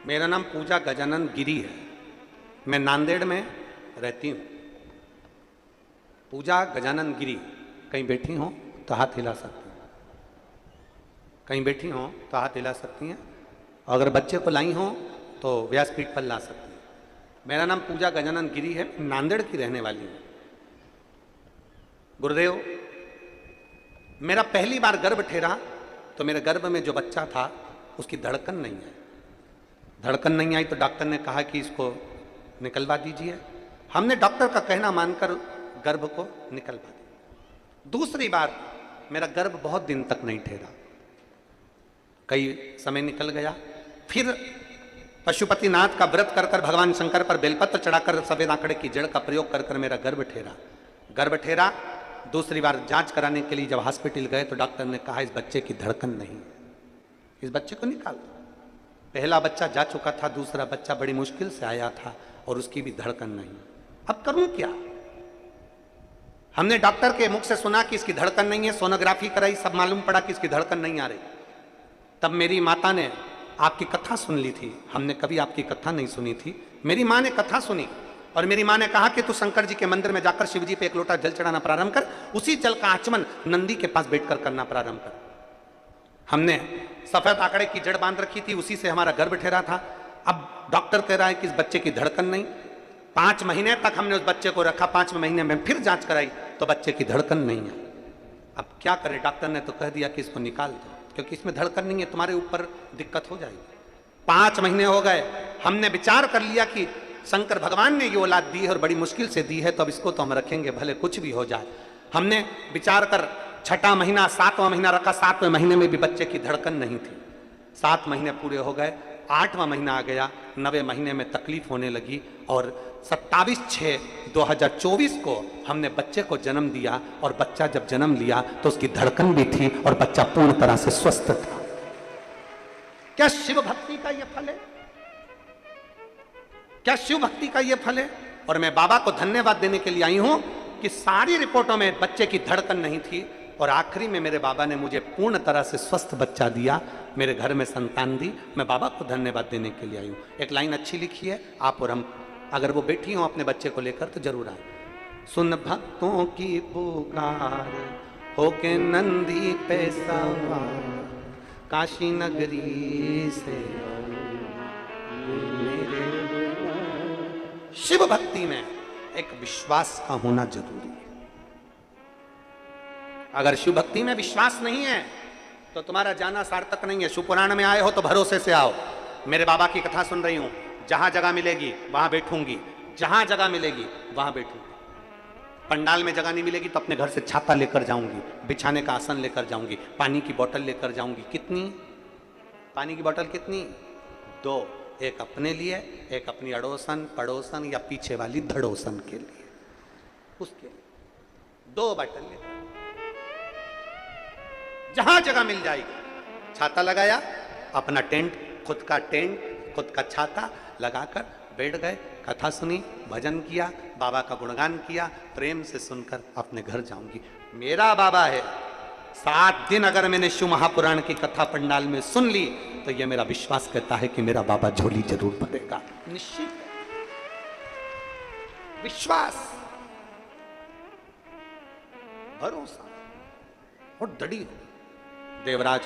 मेरा नाम पूजा गजानन गिरी है, मैं नांदेड़ में रहती हूँ। पूजा गजानन गिरी, कहीं बैठी हो तो हाथ हिला सकती हैं, कहीं बैठी हो तो हाथ हिला सकती हैं, अगर बच्चे को लाई हो तो व्यासपीठ पर ला सकती हैं। मेरा नाम पूजा गजानन गिरी है, नांदेड़ की रहने वाली हूँ। गुरुदेव, मेरा पहली बार गर्भ ठहरा तो मेरे गर्भ में जो बच्चा था उसकी धड़कन नहीं है, धड़कन नहीं आई तो डॉक्टर ने कहा कि इसको निकलवा दीजिए। हमने डॉक्टर का कहना मानकर गर्भ को निकलवा दिया। दूसरी बार मेरा गर्भ बहुत दिन तक नहीं ठहरा, कई समय निकल गया। फिर पशुपतिनाथ का व्रत कर कर भगवान शंकर पर बेलपत्र चढ़ाकर सफेद आंकड़े की जड़ का प्रयोग कर कर मेरा गर्भ ठहरा। गर्भ ठहरा, दूसरी बार जांच कराने के लिए जब हॉस्पिटल गए तो डॉक्टर ने कहा इस बच्चे की धड़कन नहीं, इस बच्चे को निकाल दो। पहला बच्चा जा चुका था, दूसरा बच्चा बड़ी मुश्किल से आया था और उसकी भी धड़कन नहीं। अब करूं क्या? हमने डॉक्टर के मुख से सुना कि इसकी धड़कन नहीं है, सोनोग्राफी कराई, सब मालूम पड़ा कि इसकी धड़कन नहीं आ रही। तब मेरी माता ने आपकी कथा सुन ली थी, हमने कभी आपकी कथा नहीं सुनी थी। मेरी माँ ने कथा सुनी और मेरी माँ ने कहा कि तू शंकर जी के मंदिर में जाकर शिव जी पे एक लोटा जल चढ़ाना प्रारंभ कर, उसी जल का आचमन नंदी के पास बैठकर करना प्रारंभ कर। हमने सफेद आंकड़े की जड़ बांध रखी थी, उसी से हमारा गर्भ ठहरा था। अब डॉक्टर कह रहा है कि इस बच्चे की धड़कन नहीं। 5 महीने तक हमने उस बच्चे को रखा, 5वें महीने में फिर जांच कराई तो बच्चे की धड़कन नहीं है। अब क्या करें, डॉक्टर ने तो कह दिया कि इसको निकाल दो, क्योंकि इसमें धड़कन नहीं है, तुम्हारे ऊपर दिक्कत हो जाएगी। 5 महीने हो गए, हमने विचार कर लिया कि शंकर भगवान ने ये औलाद दी है और बड़ी मुश्किल से दी है, तो अब इसको तो हम रखेंगे, भले कुछ भी हो जाए। हमने विचार कर 6ठा महीना 7वां महीना रखा, 7वें महीने में भी बच्चे की धड़कन नहीं थी। 7 महीने पूरे हो गए, 8वां महीना आ गया, 9वें महीने में तकलीफ होने लगी और 27/6/2024 को हमने बच्चे को जन्म दिया। और बच्चा जब जन्म लिया तो उसकी धड़कन भी थी और बच्चा पूर्ण तरह से स्वस्थ था। क्या शिव भक्ति का यह फल है? क्या शिव भक्ति का यह फल है? और मैं बाबा को धन्यवाद देने के लिए आई हूं कि सारी रिपोर्टों में बच्चे की धड़कन नहीं थी और आखिरी में मेरे बाबा ने मुझे पूर्ण तरह से स्वस्थ बच्चा दिया, मेरे घर में संतान दी। मैं बाबा को धन्यवाद देने के लिए आई हूं। एक लाइन अच्छी लिखी है, आप और हम, अगर वो बैठी हो अपने बच्चे को लेकर तो जरूर आए। सुन भक्तों की पुकार, होके नंदी पे सवार, काशी नगरी से मेरे। शिव भक्ति में एक विश्वास का होना जरूरी है। अगर शिव भक्ति में विश्वास नहीं है तो तुम्हारा जाना सार्थक नहीं है। शिव पुराण में आए हो तो भरोसे से आओ। मेरे बाबा की कथा सुन रही हूं, जहां जगह मिलेगी वहां बैठूंगी, जहां जगह मिलेगी वहां बैठूंगी। पंडाल में जगह नहीं मिलेगी तो अपने घर से छाता लेकर जाऊंगी, बिछाने का आसन लेकर जाऊंगी, पानी की बोतल लेकर जाऊंगी। कितनी पानी की बोतल? कितनी? 2। एक अपने लिए, एक अपनी अड़ोसन पड़ोसन या पीछे वाली धड़ोसन के लिए, उसके लिए 2 बोतल ले। जहां जगह मिल जाएगी छाता लगाया, अपना टेंट, खुद का टेंट, खुद का छाता लगाकर बैठ गए, कथा सुनी, भजन किया, बाबा का गुणगान किया, प्रेम से सुनकर अपने घर जाऊंगी। मेरा बाबा है। 7 दिन अगर मैंने शिव महापुराण की कथा पंडाल में सुन ली तो यह मेरा विश्वास कहता है कि मेरा बाबा झोली जरूर भरेगा। निश्चित विश्वास, भरोसा और दड़ी हो। देवराज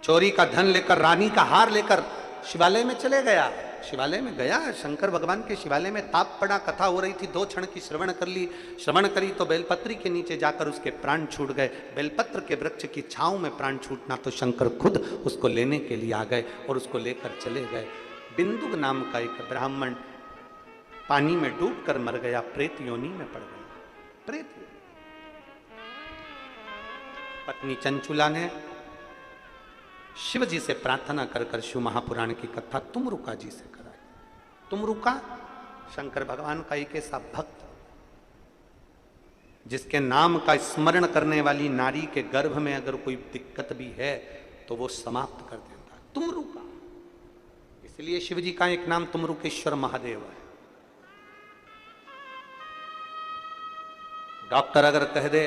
चोरी का धन लेकर, रानी का हार लेकर शिवालय में चले गया। शिवालय में गया, शंकर भगवान के शिवालय में ताप पड़ा, कथा हो रही थी, 2 क्षण की श्रवण कर ली। श्रवण करी तो बेलपत्री के नीचे जाकर उसके प्राण छूट गए। बेलपत्र के वृक्ष की छांव में प्राण छूटना तो शंकर खुद उसको लेने के लिए आ गए और उसको लेकर चले गए। बिंदुक नाम का एक ब्राह्मण पानी में डूबकर मर गया, प्रेत योनि में पड़ गया। प्रेत पत्नी चंचुला ने शिव जी से प्रार्थना कर कर शिव महापुराण की कथा तुमरुका जी से कराई। तुमरुका शंकर भगवान का एक ऐसा भक्त जिसके नाम का स्मरण करने वाली नारी के गर्भ में अगर कोई दिक्कत भी है तो वो समाप्त कर देता है। तुमरुका, इसलिए शिव जी का एक नाम तुमरुकेश्वर महादेव है। डॉक्टर अगर कह दे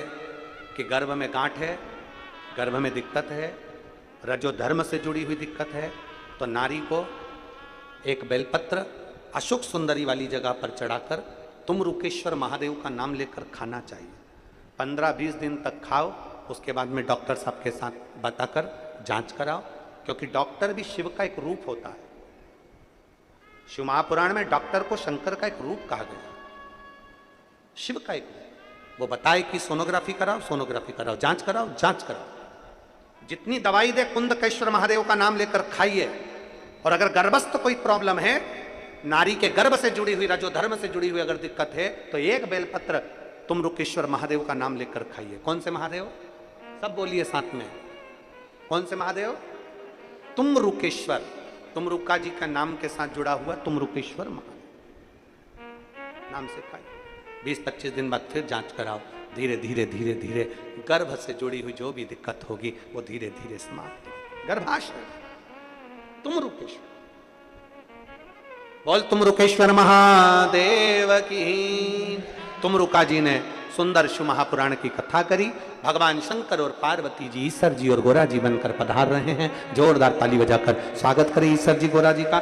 कि गर्भ में गांठ है, गर्भ में दिक्कत है, रजो धर्म से जुड़ी हुई दिक्कत है, तो नारी को एक बेलपत्र अशोक सुंदरी वाली जगह पर चढ़ाकर तुमरुकेश्वर महादेव का नाम लेकर खाना चाहिए। 15-20 दिन तक खाओ, उसके बाद में डॉक्टर साहब के साथ बताकर जांच कराओ, क्योंकि डॉक्टर भी शिव का एक रूप होता है। शिव महापुराण में डॉक्टर को शंकर का एक रूप कहा गया, शिव का एक रूप। वो बताए कि सोनोग्राफी कराओ, सोनोग्राफी कराओ, जांच कराओ, जांच कराओ। जितनी दवाई दे कुंदकेश्वर महादेव का नाम लेकर खाइए। और अगर गर्भस्थ कोई प्रॉब्लम है, नारी के गर्भ से जुड़ी हुई, रजो धर्म से जुड़ी हुई अगर दिक्कत है, तो एक बेलपत्र तुमरुकेश्वर महादेव का नाम लेकर खाइए। कौन से महादेव? सब बोलिए साथ में, कौन से महादेव? तुमरुकेश्वर। तुमरुका जी का नाम के साथ जुड़ा हुआ तुमरुकेश्वर महादेव नाम से खाइए। 20-25 दिन बाद फिर जांच कराओ। धीरे धीरे धीरे धीरे गर्भ से जुड़ी हुई जो भी दिक्कत होगी वो धीरे धीरे समाप्त होगी। गर्भाशय तुमरुकेश्वर। बोल तुमरुकेश्वर महादेव की। तुमरुका जी ने सुंदर शिव महापुराण की कथा करी। भगवान शंकर और पार्वती जी, ईश्वर जी और गोरा जी बनकर पधार रहे हैं। जोरदार ताली बजाकर स्वागत करें ईश्वर जी गोरा जी का।